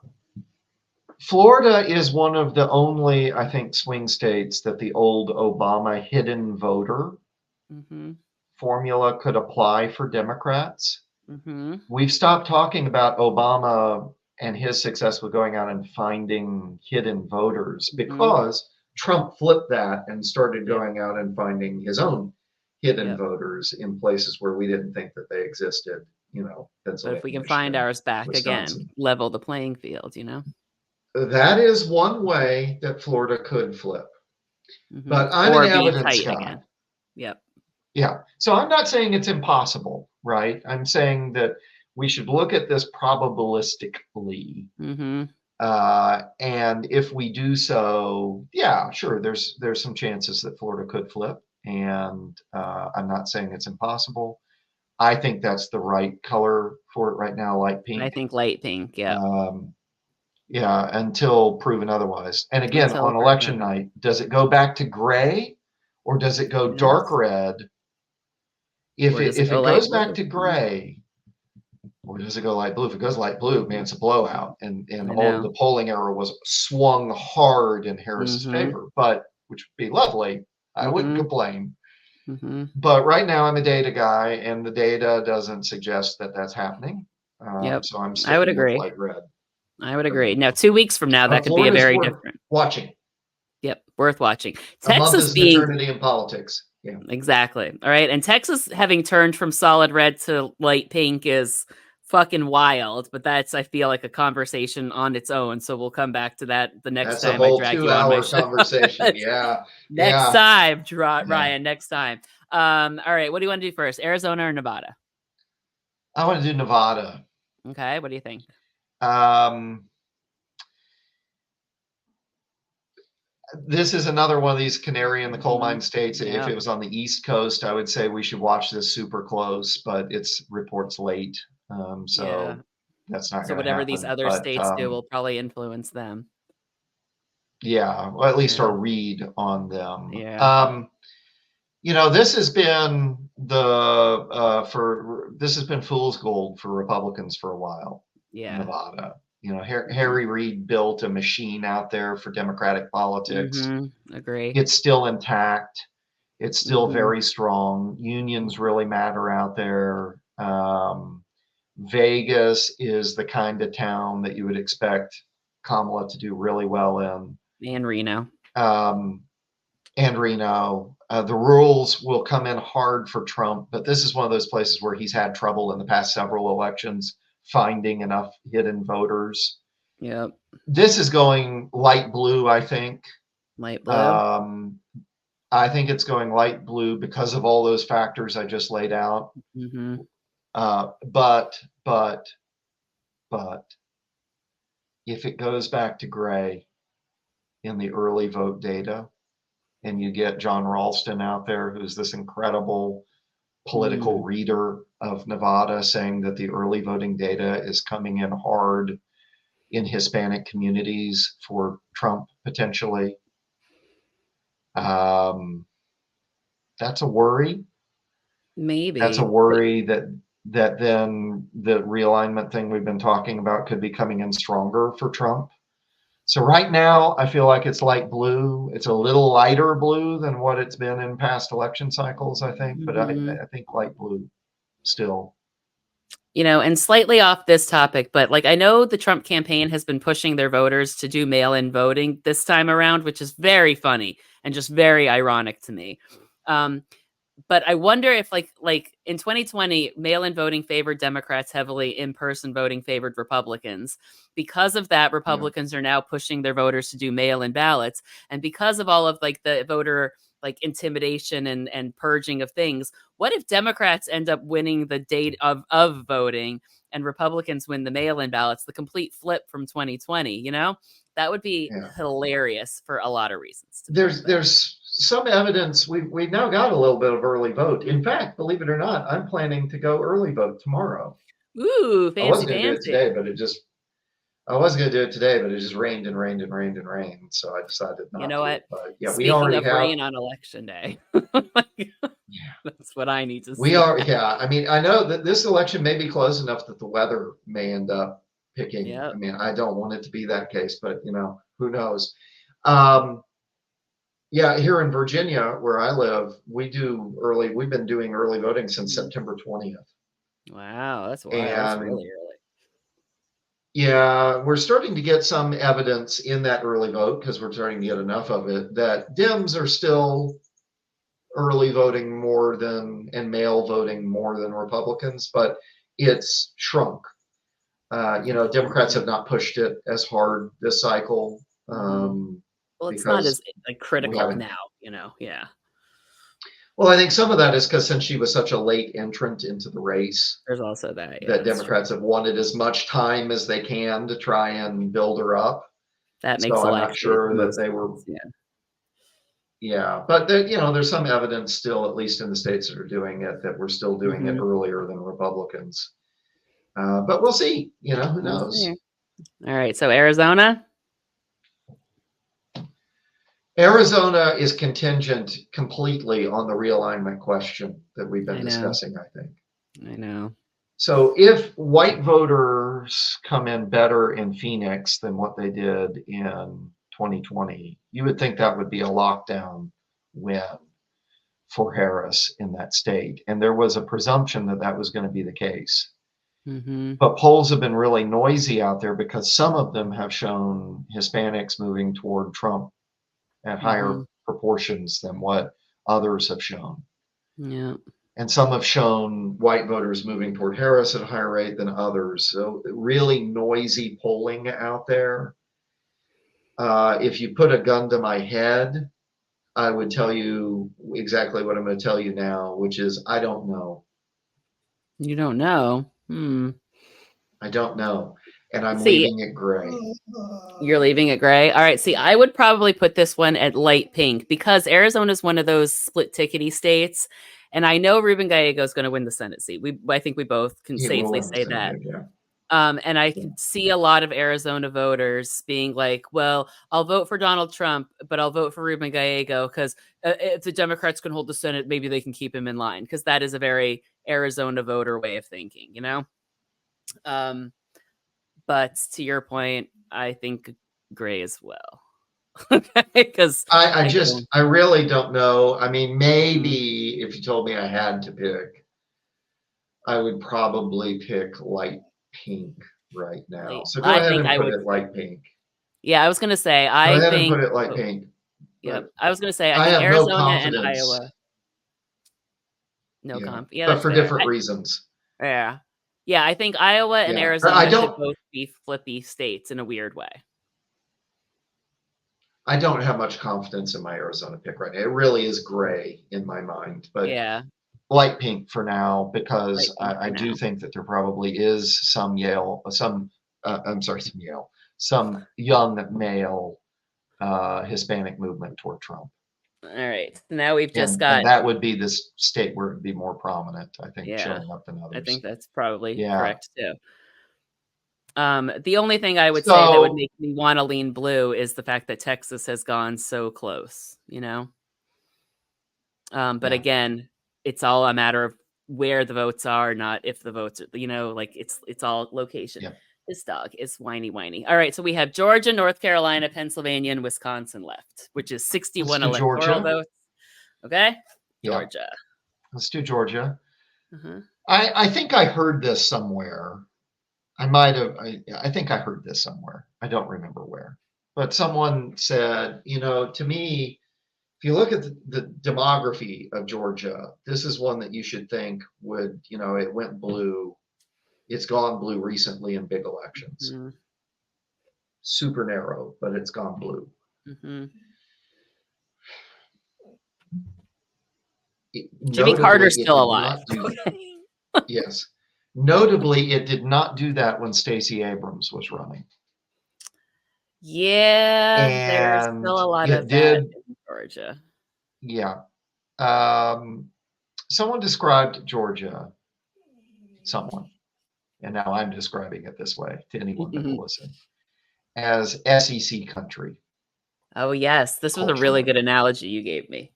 Florida is one of the only, I think, swing states that the old Obama hidden voter formula could apply for Democrats. We've stopped talking about Obama and his success with going out and finding hidden voters because Trump flipped that and started going out and finding his own hidden voters in places where we didn't think that they existed, But if we can find ours back Wisconsin. again, level the playing field, That is one way that Florida could flip. But I'm an evidence guy. Again. Yep. Yeah. So I'm not saying it's impossible, right? I'm saying that we should look at this probabilistically. And if we do so, yeah, sure, there's some chances that Florida could flip. and I'm not saying it's impossible. I think that's the right color for it right now, light pink. I think light pink, yeah. Yeah, until proven otherwise. And again, on election night, does it go back to gray or does it go dark red? If it goes back to gray, or does it go light blue? If it goes light blue, man, it's a blowout. And all the polling error was swung hard in Harris's favor, but which would be lovely. I wouldn't complain. But right now I'm a data guy, and the data doesn't suggest that that's happening. So I'm sticking with light red. I would agree. Now, 2 weeks from now, that could be a very different. Watching. Yep, worth watching. Texas being eternity in politics. Yeah, exactly. All right, and Texas having turned from solid red to light pink is fucking wild. But that's, I feel like, a conversation on its own. So we'll come back to that the next time I drag you on my show. Conversation. Yeah. Next time, Ryan. Next time. All right. What do you want to do first? Arizona or Nevada? I want to do Nevada. Okay. What do you think? This is another one of these canary in the coal mine states. If it was on the East Coast, I would say we should watch this super close, but it's reports late. So that's not going to happen. So whatever these other states do will probably influence them. Yeah, well, at least our read on them. Yeah. This has been this has been fool's gold for Republicans for a while. Yeah. Nevada. Harry Reid built a machine out there for Democratic politics. Agree. It's still intact. It's still very strong. Unions really matter out there. Vegas is the kind of town that you would expect Kamala to do really well in. And Reno. The rules will come in hard for Trump, but this is one of those places where he's had trouble in the past several elections finding enough hidden voters. Yep. This is going light blue, I think. Light blue. I think it's going light blue because of all those factors I just laid out. But if it goes back to gray in the early vote data, and you get John Ralston out there, who's this incredible political reader of Nevada, saying that the early voting data is coming in hard in Hispanic communities for Trump potentially. That's a worry. Maybe. That's a worry that then the realignment thing we've been talking about could be coming in stronger for Trump. So right now, I feel like it's light blue. It's a little lighter blue than what it's been in past election cycles, I think. But I think light blue still. And slightly off this topic, but I know the Trump campaign has been pushing their voters to do mail-in voting this time around, which is very funny and just very ironic to me. But I wonder if like in 2020, mail-in voting favored Democrats heavily, in-person voting favored Republicans. Because of that, Republicans are now pushing their voters to do mail-in ballots. And because of all of the voter intimidation and purging of things, what if Democrats end up winning the date of voting and Republicans win the mail-in ballots, the complete flip from 2020, That would be hilarious for a lot of reasons. There's some evidence. We've now got a little bit of early vote. In fact, believe it or not, I'm planning to go early vote tomorrow. Ooh, fancy. I wasn't going to do it today, but it just rained and rained and rained and rained. So I decided not to. You know what? But we already have rain on election day. That's what I need to see. We are. Yeah. I mean, I know that this election may be close enough that the weather may end up picking. Yep. I mean, I don't want it to be that case, but who knows? Here in Virginia, where I live, we've been doing early voting since September 20th. Wow, that's wild. That's really early. Yeah, we're starting to get some evidence in that early vote, because we're starting to get enough of it, that Dems are still early voting and mail voting more than Republicans, but it's shrunk. Democrats have not pushed it as hard this cycle. Well, it's not as critical now, yeah. Well, I think some of that is because since she was such a late entrant into the race, there's also that. Yeah, that Democrats have wanted as much time as they can to try and build her up. That makes I'm not sure that they were. Yeah, but there's some evidence still, at least in the states that are doing it, that we're still doing it earlier than Republicans. But we'll see. Who knows? All right, so Arizona. Arizona is contingent completely on the realignment question that we've been discussing, I think. I know. So if white voters come in better in Phoenix than what they did in 2020, you would think that would be a lockdown win for Harris in that state. And there was a presumption that that was going to be the case. But polls have been really noisy out there because some of them have shown Hispanics moving toward Trump at higher proportions than what others have shown. Yeah. And some have shown white voters moving toward Harris at a higher rate than others. So really noisy polling out there. If you put a gun to my head, I would tell you exactly what I'm going to tell you now, which is I don't know. You don't know? I don't know. And I'm leaving it gray. You're leaving it gray? All right. See, I would probably put this one at light pink because Arizona is one of those split tickety states. And I know Ruben Gallego is going to win the Senate seat. I think we both can safely say that. Yeah. And I can see a lot of Arizona voters being like, well, I'll vote for Donald Trump, but I'll vote for Ruben Gallego because if the Democrats can hold the Senate, maybe they can keep him in line, because that is a very Arizona voter way of thinking, But to your point, I think gray as well. Okay, because I really don't know. I mean, maybe if you told me I had to pick, I would probably pick light pink right now. So go ahead and put it light pink. Yeah, I was going to say, go ahead and put it light pink. Yep, I was going to say, I think Arizona and Iowa. No comp. Yeah, but for different reasons. Yeah. Yeah, I think Iowa and Arizona could both be flippy states in a weird way. I don't have much confidence in my Arizona pick right now. It really is gray in my mind, but light pink for now, because I do think that there probably is some some young male Hispanic movement toward Trump. All right. Now we've just got. And that would be this state where it would be more prominent, I think, showing up than others. I think that's probably correct too. The only thing I would say that would make me want to lean blue is the fact that Texas has gone so close, But again, it's all a matter of where the votes are, not if the votes are, it's all location. Yeah. This dog is whiny. All right, so we have Georgia, North Carolina, Pennsylvania, and Wisconsin left, which is 61 electoral votes. Okay, Georgia. Let's do Georgia. I think I heard this somewhere. I think I heard this somewhere. I don't remember where. But someone said, to me, if you look at the demography of Georgia, this is one that you should think would, it went blue. It's gone blue recently in big elections. Super narrow, but it's gone blue. Jimmy Carter's still alive. Yes. Notably, it did not do that when Stacey Abrams was running. Yeah, there's still a lot of that in Georgia. Yeah. Someone described Georgia, and now I'm describing it this way to anyone that will listen, as SEC country. Oh, yes. This was a really good analogy you gave me.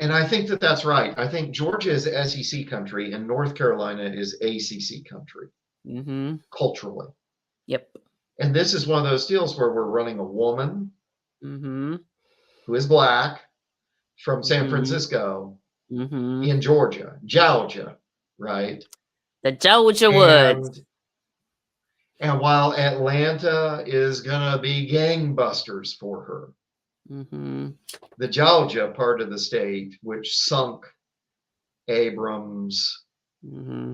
And I think that that's right. I think Georgia is SEC country and North Carolina is ACC country culturally. Yep. And this is one of those deals where we're running a woman who is Black from San Francisco in Georgia, right? The Georgia Woods. And while Atlanta is going to be gangbusters for her, the Georgia part of the state, which sunk Abrams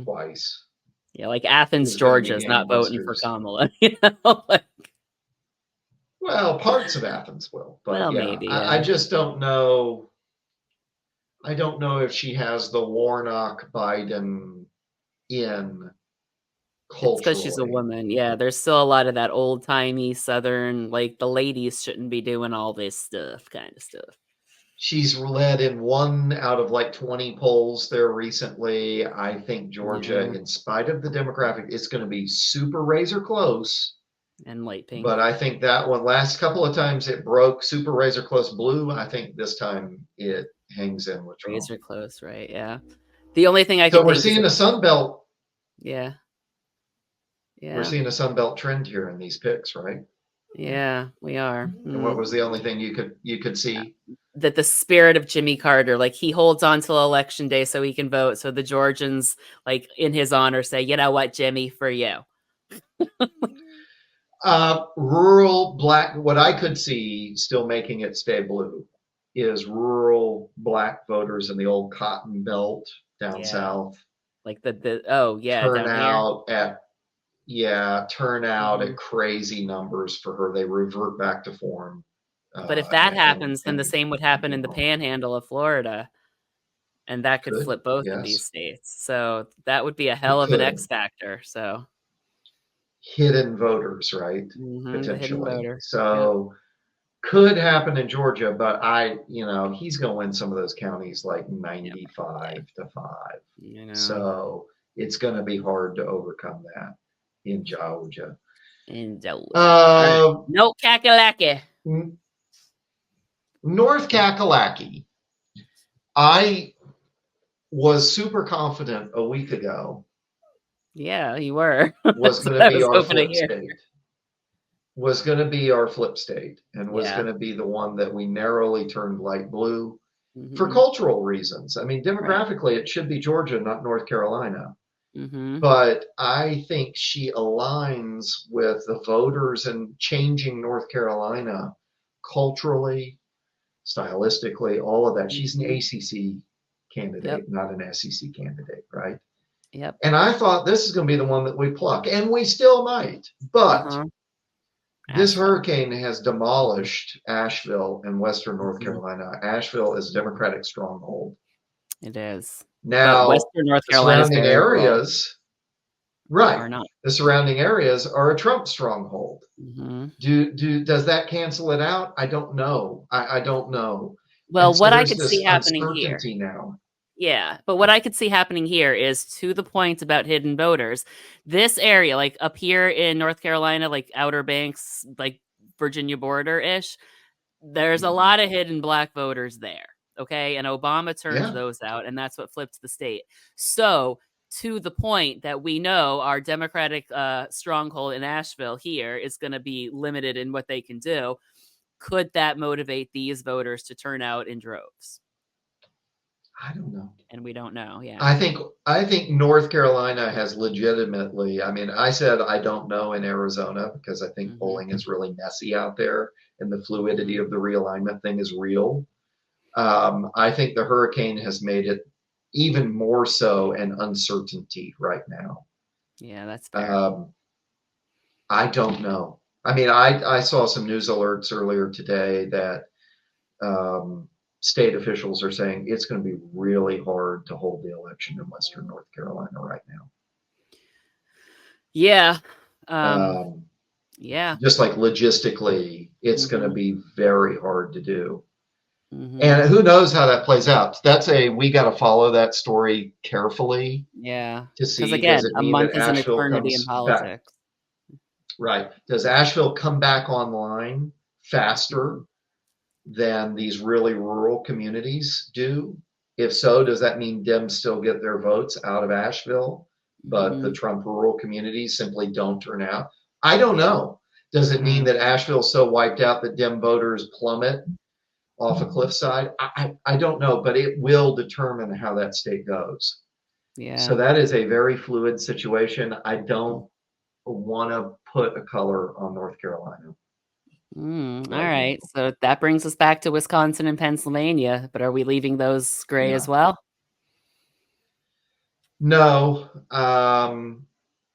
twice. Yeah, like Athens, Georgia is not voting for Kamala. Well, parts of Athens will, but maybe. I just don't know. I don't know if she has the Warnock Biden in culturally. It's because she's a woman. Yeah, there's still a lot of that old timey Southern, like the ladies shouldn't be doing all this stuff kind of stuff. She's led in 1 out of like 20 polls there recently. I think Georgia, in spite of the demographic, it's going to be super razor close. And light pink. But I think that one, last couple of times it broke super razor close blue. I think this time it hangs in with Trump. Razor close, right? Yeah. The only thing I So can we're think seeing a Sun Belt. Yeah. Yeah. We're seeing a Sun Belt trend here in these picks, right? Yeah, we are. And what was the only thing you could see? That the spirit of Jimmy Carter, like he holds on till election day so he can vote. So the Georgians, like in his honor, say, you know what, Jimmy, for you. Rural black, what I could see still making it stay blue is rural black voters in the old Cotton Belt down south. Like turn out at crazy numbers for her. They revert back to form. But if that happens, then the same would happen in the panhandle of Florida. And that could flip both of these states. So that would be a hell of an X factor. So hidden voters, right? Potentially. Hidden voter. So could happen in Georgia, but he's going to win some of those counties like 95 to 5. So it's going to be hard to overcome that in Georgia. No Kakalaki. North Kakalaki. I was super confident a week ago. Yeah, you were. Was going to be our flip state. Was going to be our flip state, and was going to be the one that we narrowly turned light blue for cultural reasons. I mean, demographically, it should be Georgia, not North Carolina. But I think she aligns with the voters and changing North Carolina culturally, stylistically, all of that. She's an ACC candidate, not an SEC candidate, right? Yep. And I thought this is going to be the one that we pluck, and we still might. But this hurricane has demolished Asheville and Western North Carolina. Asheville is a Democratic stronghold. It is. Now, Western North Carolina surrounding areas, are not. The surrounding areas are a Trump stronghold. Does that cancel it out? I don't know. I don't know. Well, what I could see happening here now. Yeah, but what I could see happening here is, to the point about hidden voters, this area, like up here in North Carolina, like Outer Banks, like Virginia border-ish, there's a lot of hidden black voters there, okay? And Obama turned those out, and that's what flipped the state. So, to the point that we know our Democratic stronghold in Asheville here is going to be limited in what they can do, could that motivate these voters to turn out in droves? I don't know. And we don't know. Yeah. I think North Carolina has legitimately, I mean, I said I don't know in Arizona because I think polling is really messy out there and the fluidity of the realignment thing is real. I think the hurricane has made it even more so an uncertainty right now. Yeah, that's fair. I don't know. I mean, I saw some news alerts earlier today that state officials are saying it's going to be really hard to hold the election in Western North Carolina right now. Yeah. Just like logistically, it's going to be very hard to do. And who knows how that plays out. We got to follow that story carefully. Yeah. To see, because again, a month is an eternity in politics. Right. Does Asheville come back online faster than these really rural communities do? If so, does that mean Dems still get their votes out of Asheville, but the Trump rural communities simply don't turn out? I don't know. Does it mean that Asheville's so wiped out that Dem voters plummet off a cliffside? I don't know, but it will determine how that state goes. Yeah. So that is a very fluid situation. I don't want to put a color on North Carolina. All right. So that brings us back to Wisconsin and Pennsylvania, but are we leaving those gray as well? No.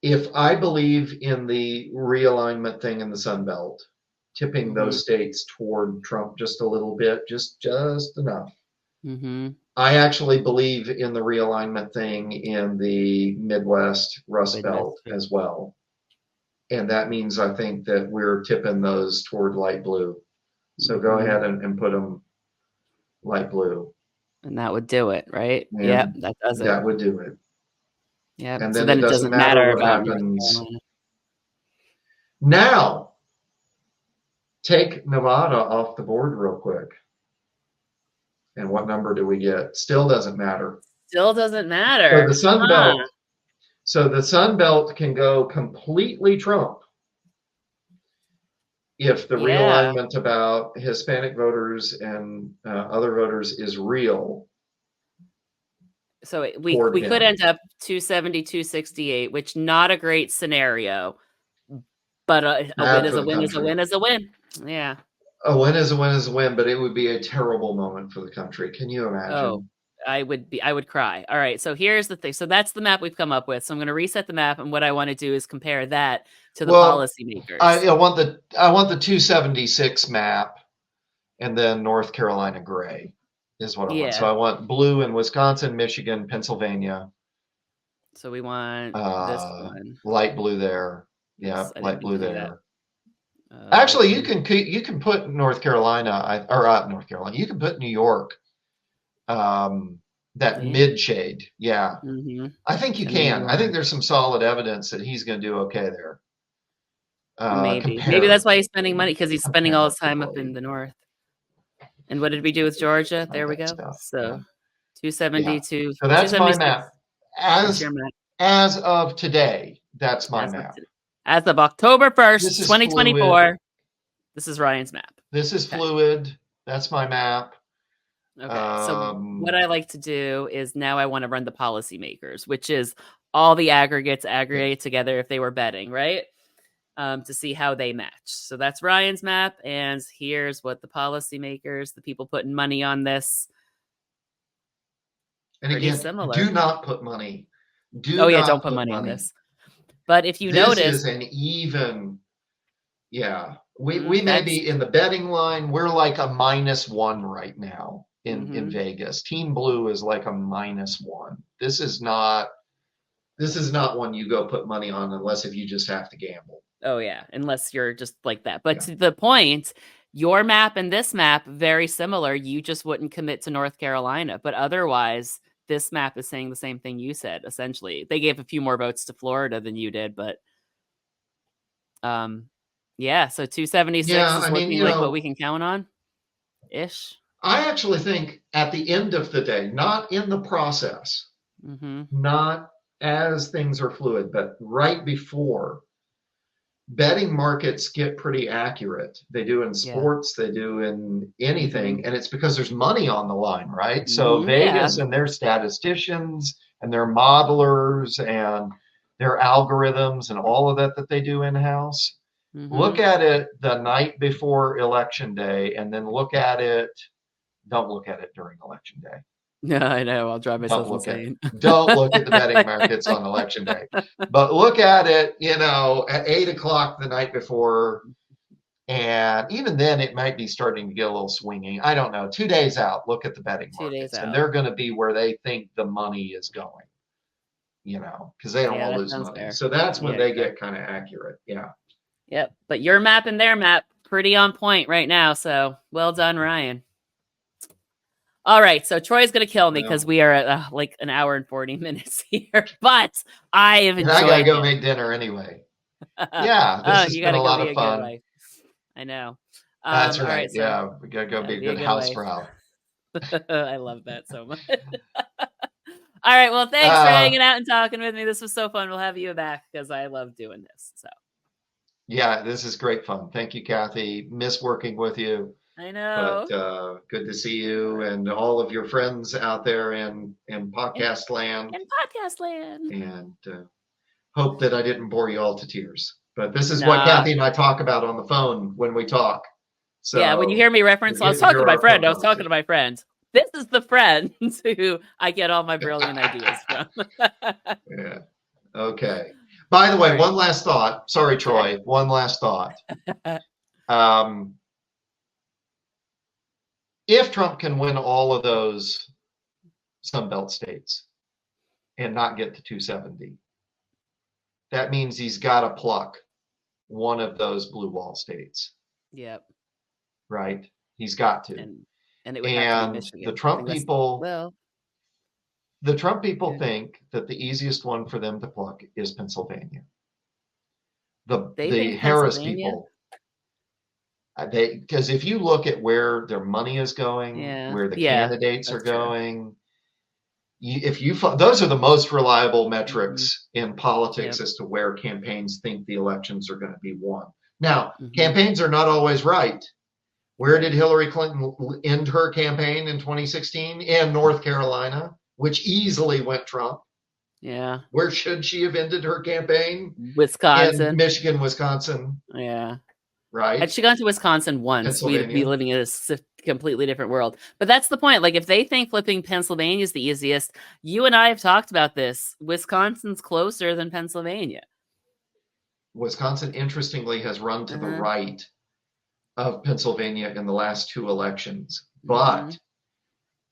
If I believe in the realignment thing in the Sun Belt, tipping those states toward Trump just a little bit, just enough. I actually believe in the realignment thing in the Midwest Rust Belt as well. And that means I think that we're tipping those toward light blue. So go ahead and put them light blue. And that would do it, right? And yeah, that does it. That would do it. Yeah. And So then then it doesn't matter what about happens. Now, take Nevada off the board real quick. And what number do we get? Still doesn't matter. Still doesn't matter. So the Sun Belt. So the Sun Belt can go completely Trump if the realignment about Hispanic voters and other voters is real. So we could end up 270, 268, which not a great scenario. But a win is a win is a win is a win. Yeah. A win is a win is a win, but it would be a terrible moment for the country. Can you imagine? Oh, I would cry. All right. So here's the thing. So that's the map we've come up with. So I'm going to reset the map. And what I want to do is compare that to the policymakers. I want the 276 map and then North Carolina gray is what I want. So I want blue in Wisconsin, Michigan, Pennsylvania. So we want this one. Light blue there. Yeah, light blue there. Actually, you can put North Carolina North Carolina. You can put New York. That mid shade. Yeah. Mm-hmm. I think you can. I think there's some solid evidence that he's going to do okay there. Maybe that's why he's spending money, because he's spending all his time up in the north. And what did we do with Georgia? There we go. So 272. So that's my map. As of today, that's my map. As of October 1st, 2024, fluid. This is Ryan's map. This is fluid. That's my map. Okay, so what I like to do is now I want to run the policymakers, which is all the aggregates aggregate together if they were betting, right? To see how they match. So that's Ryan's map, and here's what the policymakers, the people putting money on this. And again, similar. Do not put money. Don't put money on this. But if you notice, this is an even. Yeah, we may be in the betting line. We're like a -1 right now in Vegas. Team Blue is like a -1. This is not one you go put money on unless if you just have to gamble. Oh yeah, unless you're just like that. But to the point, your map and this map very similar. You just wouldn't commit to North Carolina, but otherwise. This map is saying the same thing you said, essentially. They gave a few more votes to Florida than you did, but so 276 is looking like what we can count on, ish. I actually think at the end of the day, not in the process, not as things are fluid, but right before, betting markets get pretty accurate. They do in sports, they do in anything, and it's because there's money on the line, right? So Vegas and their statisticians and their modelers and their algorithms and all of that they do in-house, look at it the night before election day, and then don't look at it during election day. No, I know. I'll drive myself insane. Don't look at the betting markets on election day, but look at it, at 8:00 the night before. And even then it might be starting to get a little swinging. I don't know. 2 days out, look at the betting markets, and they're going to be where they think the money is going, because they don't want to lose money. Fair. So that's when they get kind of accurate. Yeah. Yep. But your map and their map, pretty on point right now. So well done, Ryan. All right, so Troy's going to kill me because we are at like an hour and 40 minutes here, but I have enjoyed it. I got to go make dinner anyway. Yeah, this has been a lot of fun. I know. That's right. Right, so we got to go be a good housefrau. I love that so much. All right, well, thanks for hanging out and talking with me. This was so fun. We'll have you back because I love doing this. So. Yeah, this is great fun. Thank you, Cathy. Miss working with you. I know. But good to see you and all of your friends out there in podcast land. And hope that I didn't bore you all to tears. But this is what Cathy and I talk about on the phone when we talk. So yeah, when you hear me reference, I was talking to my friend. This is the friend who I get all my brilliant ideas from. Yeah. Okay. By the way, one last thought. Sorry, Troy. One last thought. If Trump can win all of those Sunbelt states and not get to 270, that means he's got to pluck one of those blue wall states. Yep. Right? He's got to. And it would have to be Michigan. The Trump people think that the easiest one for them to pluck is Pennsylvania. The Harris people, because if you look at where their money is going, where the candidates are going, those are the most reliable metrics in politics as to where campaigns think the elections are going to be won. Now, campaigns are not always right. Where did Hillary Clinton end her campaign in 2016? In North Carolina, which easily went Trump. Yeah. Where should she have ended her campaign? Wisconsin. In Michigan, Wisconsin. Yeah. Right. Had she gone to Wisconsin once, we'd be living in a completely different world. But that's the point. Like, if they think flipping Pennsylvania is the easiest, you and I have talked about this. Wisconsin's closer than Pennsylvania. Wisconsin, interestingly, has run to the right of Pennsylvania in the last 2 elections. But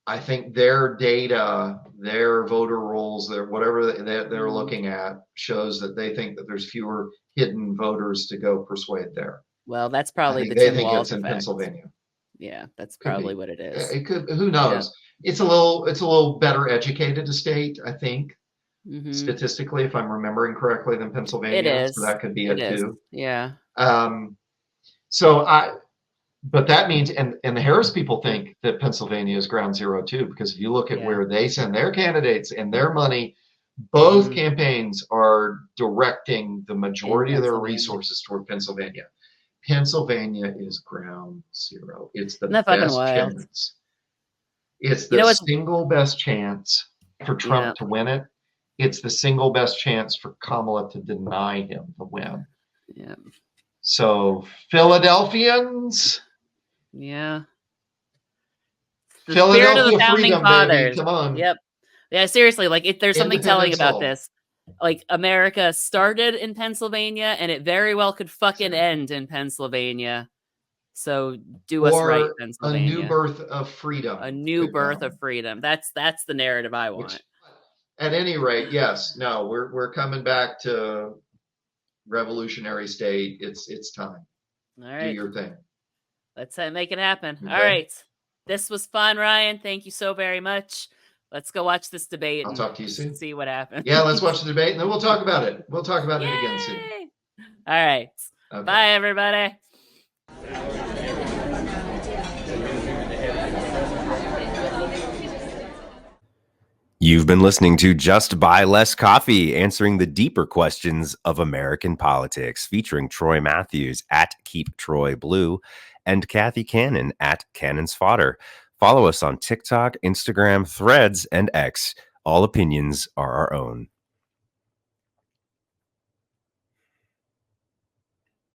I think their data, their voter rolls, whatever they're looking at shows that they think that there's fewer hidden voters to go persuade there. Well, that's probably they think it's in Pennsylvania. Yeah, that's probably what it is. It could. Who knows? Yeah. It's a little better educated a state, I think, statistically, if I'm remembering correctly, than Pennsylvania. It is. So that could be it too. Yeah. But that means, and the Harris people think that Pennsylvania is ground zero too, because if you look at where they send their candidates and their money, both campaigns are directing the majority of their resources toward Pennsylvania. Pennsylvania is ground zero. It's the best chance. It's the single best chance for Trump to win it. It's the single best chance for Kamala to deny him the win. Yeah. So Philadelphians. Yeah. The Philadelphia spirit of the founding fathers. Baby. Come on. Yep. Yeah, seriously, like, if there's something telling about this. Like, America started in Pennsylvania, and it very well could fucking end in Pennsylvania. So do us right, Pennsylvania. A new birth of freedom. A new birth of freedom. That's the narrative I want. At any rate, yes. No, we're coming back to revolutionary state. It's time. All right. Do your thing. Let's make it happen. Okay. All right. This was fun, Ryan. Thank you so very much. Let's go watch this debate. I'll talk to you soon. See what happens. Yeah, let's watch the debate, and then we'll talk about it. We'll talk about it again soon. All right. Okay. Bye, everybody. You've been listening to Just Buy Less Coffee, answering the deeper questions of American politics, featuring Troy Matthews at Keep Troy Blue and Cathy Cannon at Cannon's Fodder. Follow us on TikTok, Instagram, Threads, and X. All opinions are our own.